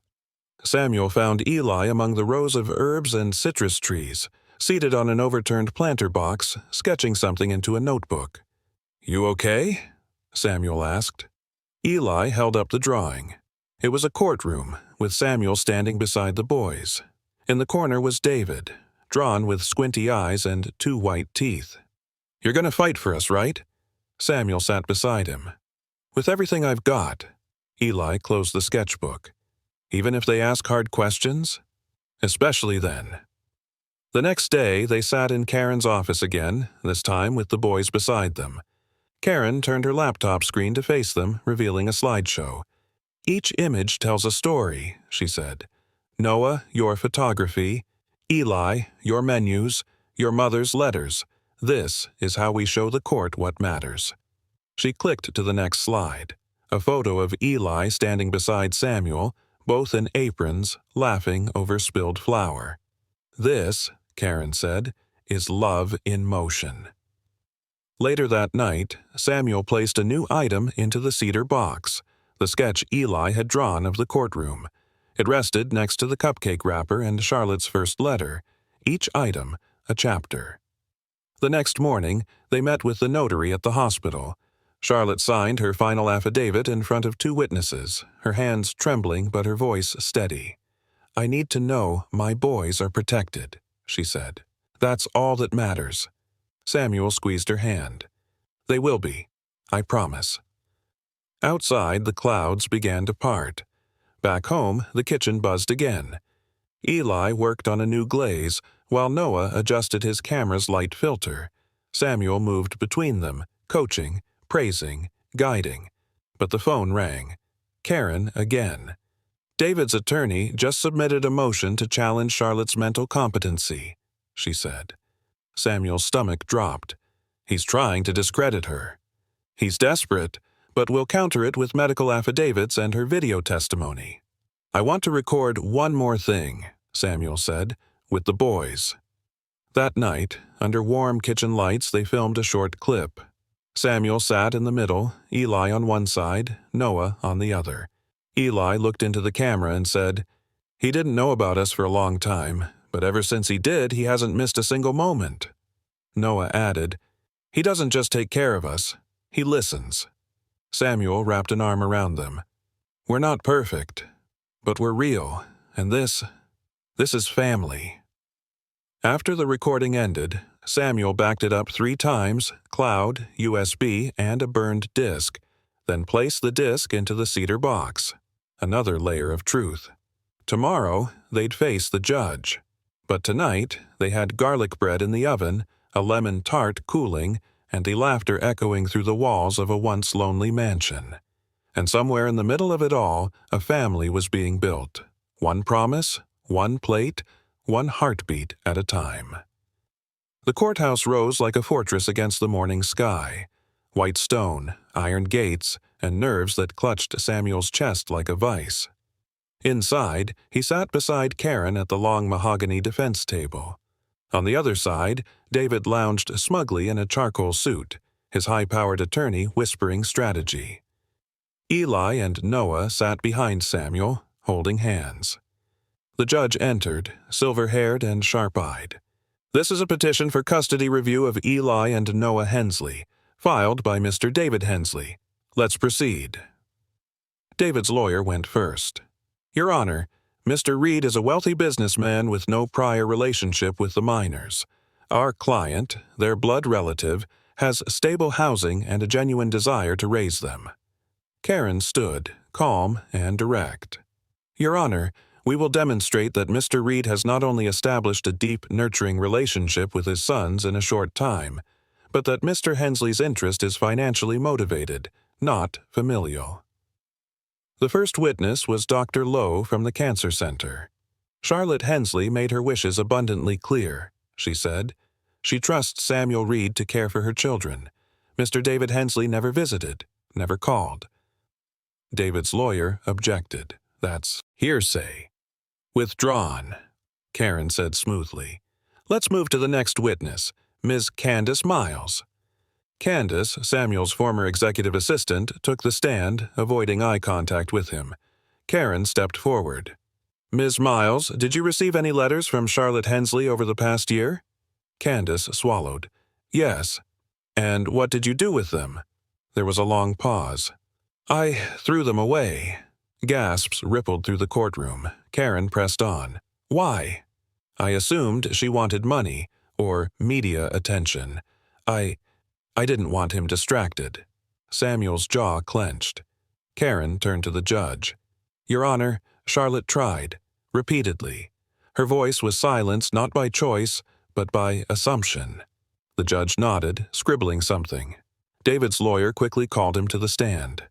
Samuel found Eli among the rows of herbs and citrus trees, seated on an overturned planter box, sketching something into a notebook. "You okay?" Samuel asked. Eli held up the drawing. It was a courtroom, with Samuel standing beside the boys. In the corner was David, drawn with squinty eyes and 2 white teeth. "You're going to fight for us, right?" Samuel sat beside him. "With everything I've got." Eli closed the sketchbook. "Even if they ask hard questions?" "Especially then." The next day, they sat in Karen's office again, this time with the boys beside them. Karen turned her laptop screen to face them, revealing a slideshow. "Each image tells a story," she said. "Noah, your photography. Eli, your menus. Your mother's letters. This is how we show the court what matters." She clicked to the next slide. A photo of Eli standing beside Samuel, both in aprons, laughing over spilled flour. "This," Karen said, "is love in motion." Later that night, Samuel placed a new item into the cedar box, the sketch Eli had drawn of the courtroom. It rested next to the cupcake wrapper and Charlotte's first letter, each item a chapter. The next morning, they met with the notary at the hospital. Charlotte signed her final affidavit in front of 2 witnesses, her hands trembling but her voice steady. "I need to know my boys are protected," she said. "That's all that matters." Samuel squeezed her hand. "They will be. I promise." Outside, the clouds began to part. Back home, the kitchen buzzed again. Eli worked on a new glaze, while Noah adjusted his camera's light filter. Samuel moved between them, coaching, praising, guiding. But the phone rang. Karen again. "David's attorney just submitted a motion to challenge Charlotte's mental competency," she said. Samuel's stomach dropped. "He's trying to discredit her." "He's desperate, but we'll counter it with medical affidavits and her video testimony." "I want to record one more thing," Samuel said, "with the boys." That night, under warm kitchen lights, they filmed a short clip. Samuel sat in the middle, Eli on one side, Noah on the other. Eli looked into the camera and said, "He didn't know about us for a long time, but ever since he did, he hasn't missed a single moment." Noah added, "He doesn't just take care of us, he listens." Samuel wrapped an arm around them. "We're not perfect, but we're real, and this is family." After the recording ended, Samuel backed it up 3 times, cloud, USB, and a burned disk, then placed the disk into the cedar box. Another layer of truth. Tomorrow, they'd face the judge. But tonight, they had garlic bread in the oven, a lemon tart cooling, and the laughter echoing through the walls of a once lonely mansion. And somewhere in the middle of it all, a family was being built. One promise, one plate, one heartbeat at a time. The courthouse rose like a fortress against the morning sky. White stone, iron gates, and nerves that clutched Samuel's chest like a vice. Inside, he sat beside Karen at the long mahogany defense table. On the other side, David lounged smugly in a charcoal suit, his high-powered attorney whispering strategy. Eli and Noah sat behind Samuel, holding hands. The judge entered, silver-haired and sharp-eyed. "This is a petition for custody review of Eli and Noah Hensley, filed by Mr. David Hensley. Let's proceed." David's lawyer went first. "Your Honor, Mr. Reed is a wealthy businessman with no prior relationship with the minors. Our client, their blood relative, has stable housing and a genuine desire to raise them." Karen stood, calm and direct. "Your Honor, we will demonstrate that Mr. Reed has not only established a deep, nurturing relationship with his sons in a short time, but that Mr. Hensley's interest is financially motivated, not familial." The first witness was Dr. Lowe from the Cancer Center. "Charlotte Hensley made her wishes abundantly clear," she said. "She trusts Samuel Reed to care for her children. Mr. David Hensley never visited, never called." David's lawyer objected. "That's hearsay." "Withdrawn," Karen said smoothly. "Let's move to the next witness, Ms. Candace Miles." Candace, Samuel's former executive assistant, took the stand, avoiding eye contact with him. Karen stepped forward. "Ms. Miles, did you receive any letters from Charlotte Hensley over the past year?" Candace swallowed. "Yes." "And what did you do with them?" There was a long pause. "I threw them away." Gasps rippled through the courtroom. Karen pressed on. "Why?" "I assumed she wanted money, or media attention. I didn't want him distracted." Samuel's jaw clenched. Karen turned to the judge. "Your Honor, Charlotte tried, repeatedly. Her voice was silenced not by choice, but by assumption." The judge nodded, scribbling something. David's lawyer quickly called him to the stand.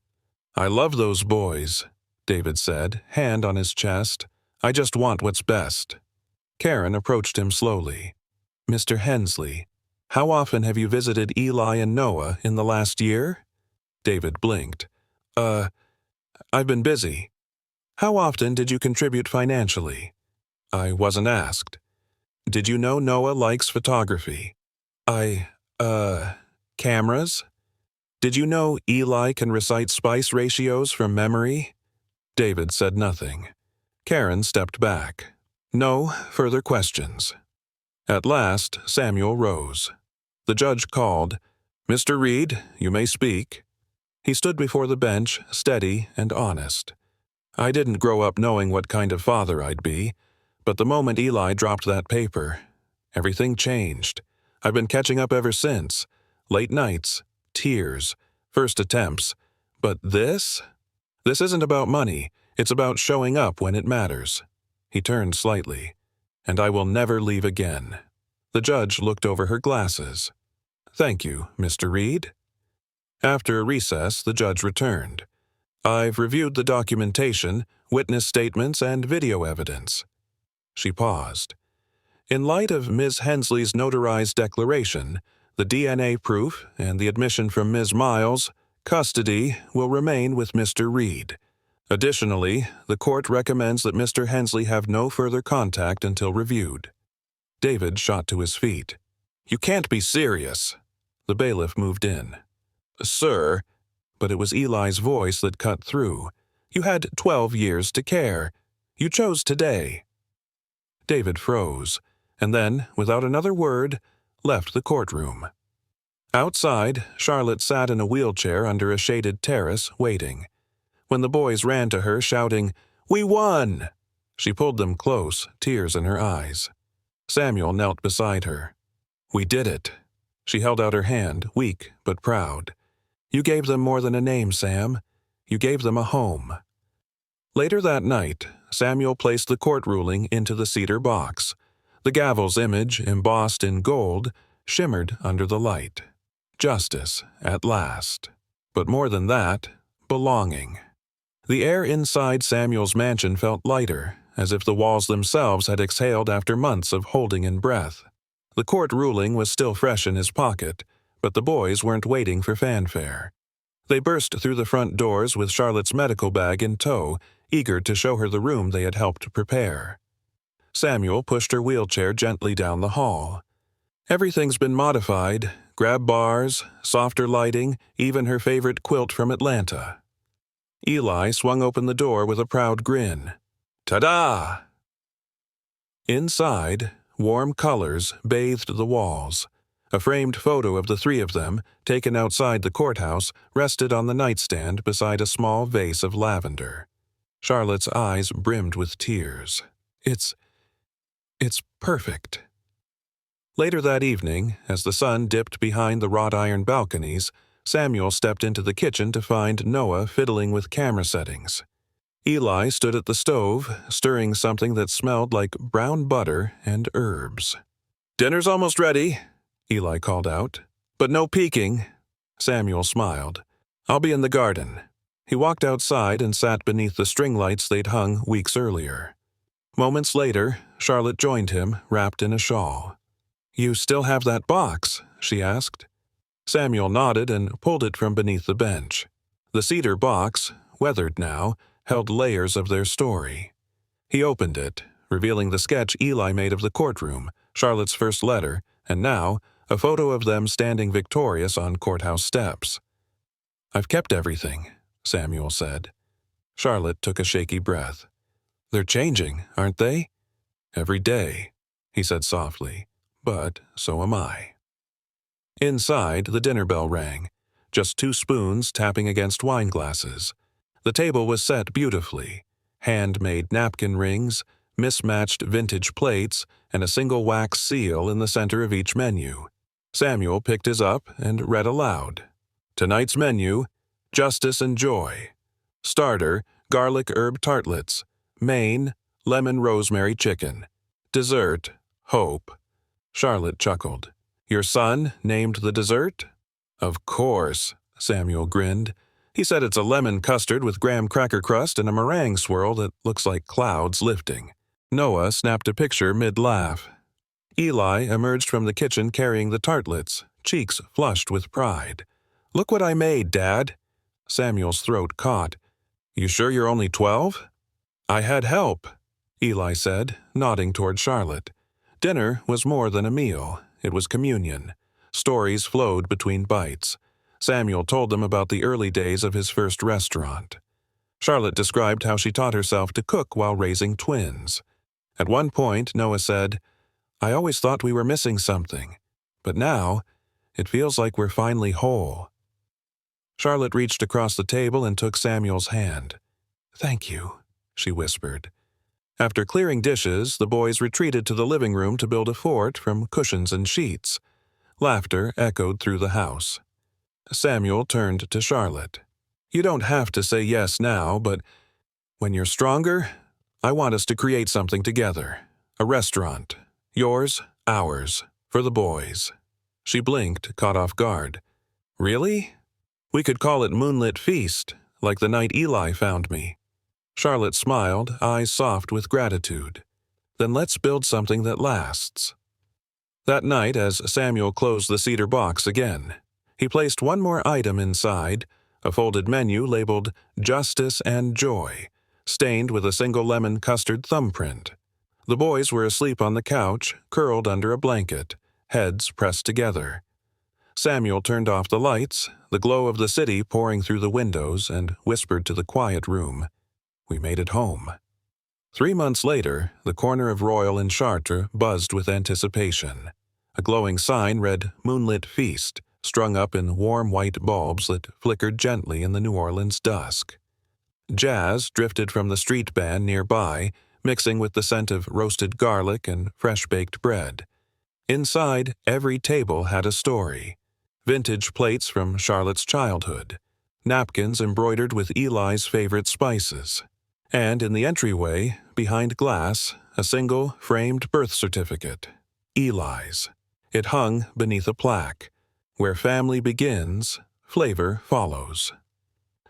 "I love those boys," David said, hand on his chest. "I just want what's best." Karen approached him slowly. "Mr. Hensley, how often have you visited Eli and Noah in the last year?" David blinked. I've been busy." "How often did you contribute financially?" "I wasn't asked." "Did you know Noah likes photography?" Cameras?" "Did you know Eli can recite spice ratios from memory?" David said nothing. Karen stepped back. "No further questions." At last, Samuel rose. The judge called, "Mr. Reed, you may speak." He stood before the bench, steady and honest. "I didn't grow up knowing what kind of father I'd be, but the moment Eli dropped that paper, everything changed. I've been catching up ever since. Late nights, tears, first attempts. But this? This isn't about money. It's about showing up when it matters." He turned slightly. "And I will never leave again." The judge looked over her glasses. "Thank you, Mr. Reed." After a recess, the judge returned. "I've reviewed the documentation, witness statements, and video evidence." She paused. "In light of Ms. Hensley's notarized declaration, the DNA proof, and the admission from Ms. Miles, custody will remain with Mr. Reed. Additionally, the court recommends that Mr. Hensley have no further contact until reviewed." David shot to his feet. "You can't be serious." The bailiff moved in. "Sir," but it was Eli's voice that cut through. "You had 12 years to care. You chose today." David froze, and then, without another word, left the courtroom. Outside, Charlotte sat in a wheelchair under a shaded terrace, waiting. When the boys ran to her, shouting, "We won!" she pulled them close, tears in her eyes. Samuel knelt beside her. "We did it." She held out her hand, weak but proud. "You gave them more than a name, Sam. You gave them a home." Later that night, Samuel placed the court ruling into the cedar box. The gavel's image, embossed in gold, shimmered under the light. Justice, at last. But more than that, belonging. The air inside Samuel's mansion felt lighter, as if the walls themselves had exhaled after months of holding in breath. The court ruling was still fresh in his pocket, but the boys weren't waiting for fanfare. They burst through the front doors with Charlotte's medical bag in tow, eager to show her the room they had helped prepare. Samuel pushed her wheelchair gently down the hall. "Everything's been modified. Grab bars, softer lighting, even her favorite quilt from Atlanta." Eli swung open the door with a proud grin. "Ta-da!" Inside, warm colors bathed the walls. A framed photo of the three of them, taken outside the courthouse, rested on the nightstand beside a small vase of lavender. Charlotte's eyes brimmed with tears. It's perfect." Later that evening, as the sun dipped behind the wrought iron balconies, Samuel stepped into the kitchen to find Noah fiddling with camera settings. Eli stood at the stove, stirring something that smelled like brown butter and herbs. "Dinner's almost ready," Eli called out. "But no peeking." Samuel smiled. "I'll be in the garden." He walked outside and sat beneath the string lights they'd hung weeks earlier. Moments later, Charlotte joined him, wrapped in a shawl. "You still have that box?" she asked. Samuel nodded and pulled it from beneath the bench. The cedar box, weathered now, held layers of their story. He opened it, revealing the sketch Eli made of the courtroom, Charlotte's first letter, and now a photo of them standing victorious on courthouse steps. "I've kept everything," Samuel said. Charlotte took a shaky breath. "They're changing, aren't they?" "Every day," he said softly, "but so am I." Inside, the dinner bell rang, just 2 spoons tapping against wine glasses. The table was set beautifully, handmade napkin rings, mismatched vintage plates, and a single wax seal in the center of each menu. Samuel picked his up and read aloud. "Tonight's menu, justice and joy. Starter, garlic herb tartlets. Main, lemon rosemary chicken. Dessert, hope." Charlotte chuckled. "Your son named the dessert?" "Of course," Samuel grinned. "He said it's a lemon custard with graham cracker crust and a meringue swirl that looks like clouds lifting." Noah snapped a picture mid-laugh. Eli emerged from the kitchen carrying the tartlets, cheeks flushed with pride. "Look what I made, Dad." Samuel's throat caught. "You sure you're only 12? "I had help," Eli said, nodding toward Charlotte. Dinner was more than a meal. It was communion. Stories flowed between bites. Samuel told them about the early days of his first restaurant. Charlotte described how she taught herself to cook while raising twins. At one point, Noah said, "I always thought we were missing something, but now it feels like we're finally whole." Charlotte reached across the table and took Samuel's hand. "Thank you," she whispered. After clearing dishes, the boys retreated to the living room to build a fort from cushions and sheets. Laughter echoed through the house. Samuel turned to Charlotte. "You don't have to say yes now, but when you're stronger, I want us to create something together. A restaurant. Yours, ours, for the boys." She blinked, caught off guard. "Really? We could call it Moonlit Feast, like the night Eli found me." Charlotte smiled, eyes soft with gratitude. "Then let's build something that lasts." That night, as Samuel closed the cedar box again, he placed one more item inside, a folded menu labeled Justice and Joy, stained with a single lemon custard thumbprint. The boys were asleep on the couch, curled under a blanket, heads pressed together. Samuel turned off the lights, the glow of the city pouring through the windows, and whispered to the quiet room, "We made it home." 3 months later, the corner of Royal and Chartres buzzed with anticipation. A glowing sign read Moonlit Feast, strung up in warm white bulbs that flickered gently in the New Orleans dusk. Jazz drifted from the street band nearby, mixing with the scent of roasted garlic and fresh-baked bread. Inside, every table had a story. Vintage plates from Charlotte's childhood, napkins embroidered with Eli's favorite spices, and in the entryway, behind glass, a single framed birth certificate. Eli's. It hung beneath a plaque. Where family begins, flavor follows.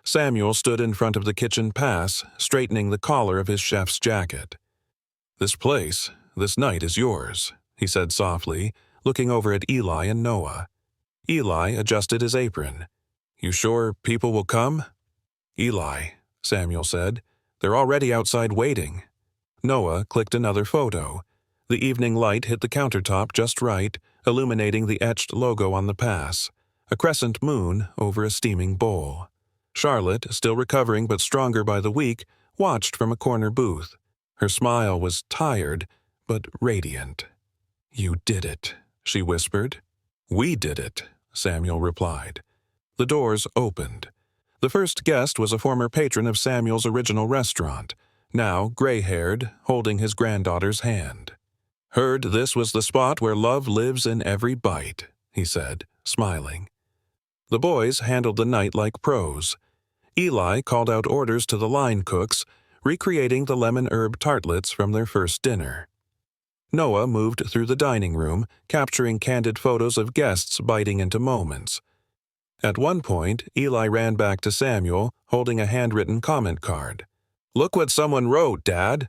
Samuel stood in front of the kitchen pass, straightening the collar of his chef's jacket. "This place, this night is yours," he said softly, looking over at Eli and Noah. Eli adjusted his apron. "You sure people will come?" "Eli," Samuel said. "They're already outside waiting." Noah clicked another photo. The evening light hit the countertop just right, illuminating the etched logo on the pass, a crescent moon over a steaming bowl. Charlotte, still recovering but stronger by the week, watched from a corner booth. Her smile was tired, but radiant. "You did it," she whispered. "We did it," Samuel replied. The doors opened. The first guest was a former patron of Samuel's original restaurant, now gray-haired, holding his granddaughter's hand. "Heard this was the spot where love lives in every bite," he said, smiling. The boys handled the night like pros. Eli called out orders to the line cooks, recreating the lemon herb tartlets from their first dinner. Noah moved through the dining room, capturing candid photos of guests biting into moments. At one point, Eli ran back to Samuel, holding a handwritten comment card. "Look what someone wrote, Dad."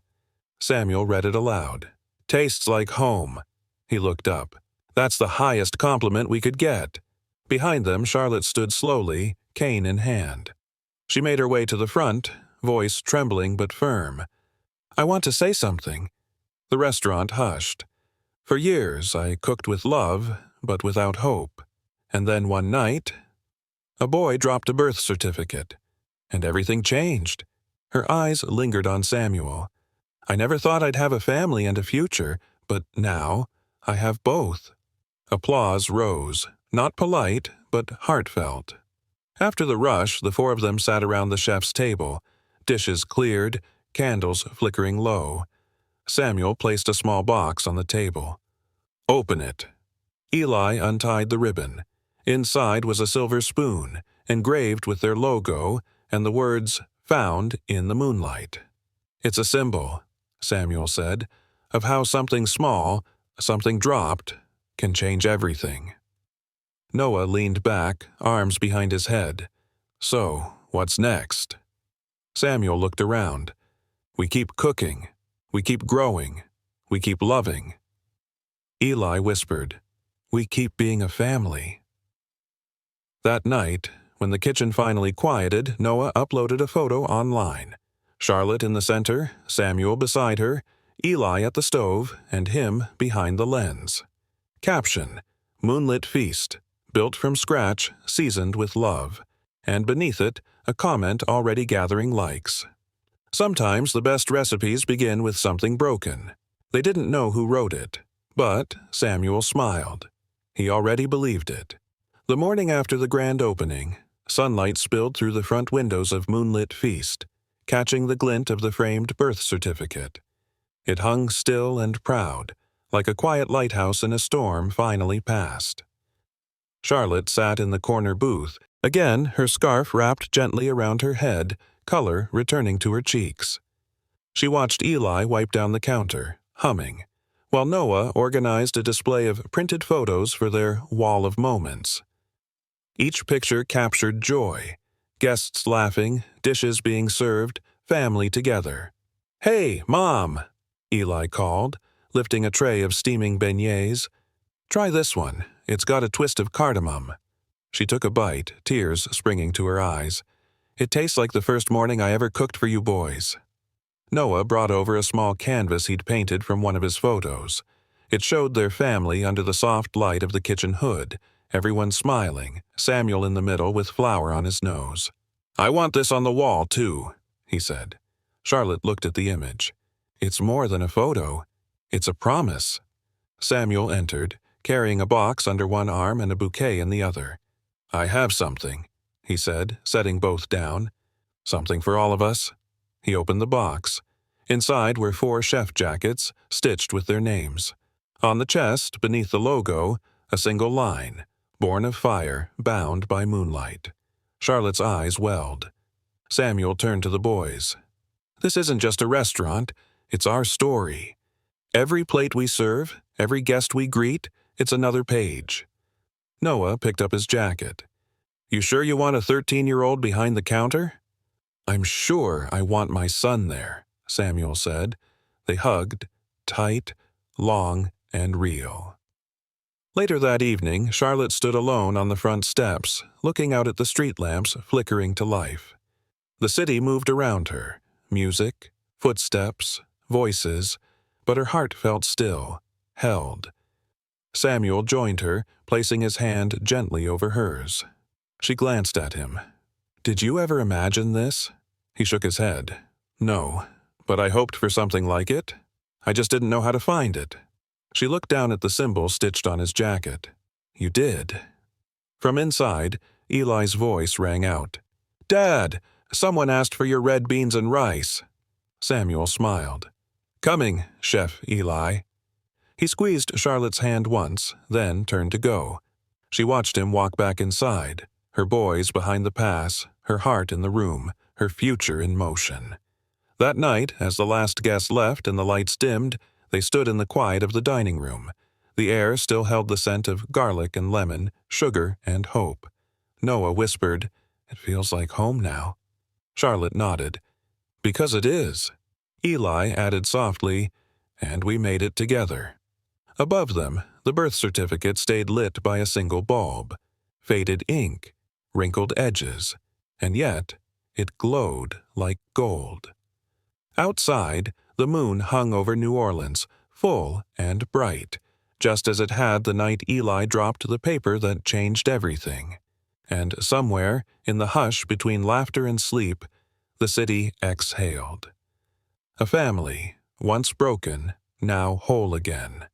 Samuel read it aloud. "Tastes like home." He looked up. "That's the highest compliment we could get." Behind them, Charlotte stood slowly, cane in hand. She made her way to the front, voice trembling but firm. "I want to say something." The restaurant hushed. "For years, I cooked with love, but without hope. And then one night, a boy dropped a birth certificate, and everything changed." Her eyes lingered on Samuel. "I never thought I'd have a family and a future, but now I have both." Applause rose, not polite, but heartfelt. After the rush, the four of them sat around the chef's table, dishes cleared, candles flickering low. Samuel placed a small box on the table. "Open it." Eli untied the ribbon. Inside was a silver spoon, engraved with their logo and the words, "Found in the Moonlight." "It's a symbol," Samuel said, "of how something small, something dropped, can change everything." Noah leaned back, arms behind his head. "So, what's next?" Samuel looked around. "We keep cooking. We keep growing. We keep loving." Eli whispered, "We keep being a family." That night, when the kitchen finally quieted, Noah uploaded a photo online. Charlotte in the center, Samuel beside her, Eli at the stove, and him behind the lens. Caption: "Moonlit Feast, built from scratch, seasoned with love." And beneath it, a comment already gathering likes. Sometimes the best recipes begin with something broken. They didn't know who wrote it, but Samuel smiled. He already believed it. The morning after the grand opening, sunlight spilled through the front windows of Moonlit Feast, catching the glint of the framed birth certificate. It hung still and proud, like a quiet lighthouse in a storm finally past. Charlotte sat in the corner booth, again her scarf wrapped gently around her head, color returning to her cheeks. She watched Eli wipe down the counter, humming, while Noah organized a display of printed photos for their wall of moments. Each picture captured joy, guests laughing, dishes being served, family together. "Hey, Mom!" Eli called, lifting a tray of steaming beignets. "Try this one. It's got a twist of cardamom." She took a bite, tears springing to her eyes. "It tastes like the first morning I ever cooked for you boys." Noah brought over a small canvas he'd painted from one of his photos. It showed their family under the soft light of the kitchen hood, everyone smiling, Samuel in the middle with flour on his nose. "I want this on the wall, too," he said. Charlotte looked at the image. "It's more than a photo. It's a promise." Samuel entered, carrying a box under one arm and a bouquet in the other. "I have something," he said, setting both down. "Something for all of us." He opened the box. Inside were 4 chef jackets, stitched with their names. On the chest, beneath the logo, a single line, "Born of fire, bound by moonlight." Charlotte's eyes welled. Samuel turned to the boys. "This isn't just a restaurant, it's our story. Every plate we serve, every guest we greet, it's another page." Noah picked up his jacket. "You sure you want a 13-year-old behind the counter?" "I'm sure I want my son there," Samuel said. They hugged, tight, long, and real. Later that evening, Charlotte stood alone on the front steps, looking out at the street lamps flickering to life. The city moved around her, music, footsteps, voices, but her heart felt still, held. Samuel joined her, placing his hand gently over hers. She glanced at him. "Did you ever imagine this?" He shook his head. "No, but I hoped for something like it. I just didn't know how to find it." She looked down at the symbol stitched on his jacket. "You did." From inside, Eli's voice rang out. "Dad, someone asked for your red beans and rice." Samuel smiled. "Coming, Chef Eli." He squeezed Charlotte's hand once, then turned to go. She watched him walk back inside, her boys behind the pass, her heart in the room, her future in motion. That night, as the last guest left and the lights dimmed, they stood in the quiet of the dining room. The air still held the scent of garlic and lemon, sugar and hope. Noah whispered, "It feels like home now." Charlotte nodded. "Because it is." Eli added softly, "And we made it together." Above them, the birth certificate stayed lit by a single bulb. Faded ink, wrinkled edges, and yet it glowed like gold. Outside, the moon hung over New Orleans, full and bright, just as it had the night Eli dropped the paper that changed everything. And somewhere, in the hush between laughter and sleep, the city exhaled. A family, once broken, now whole again.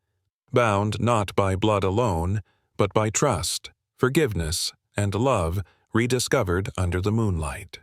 Bound not by blood alone, but by trust, forgiveness, and love rediscovered under the moonlight.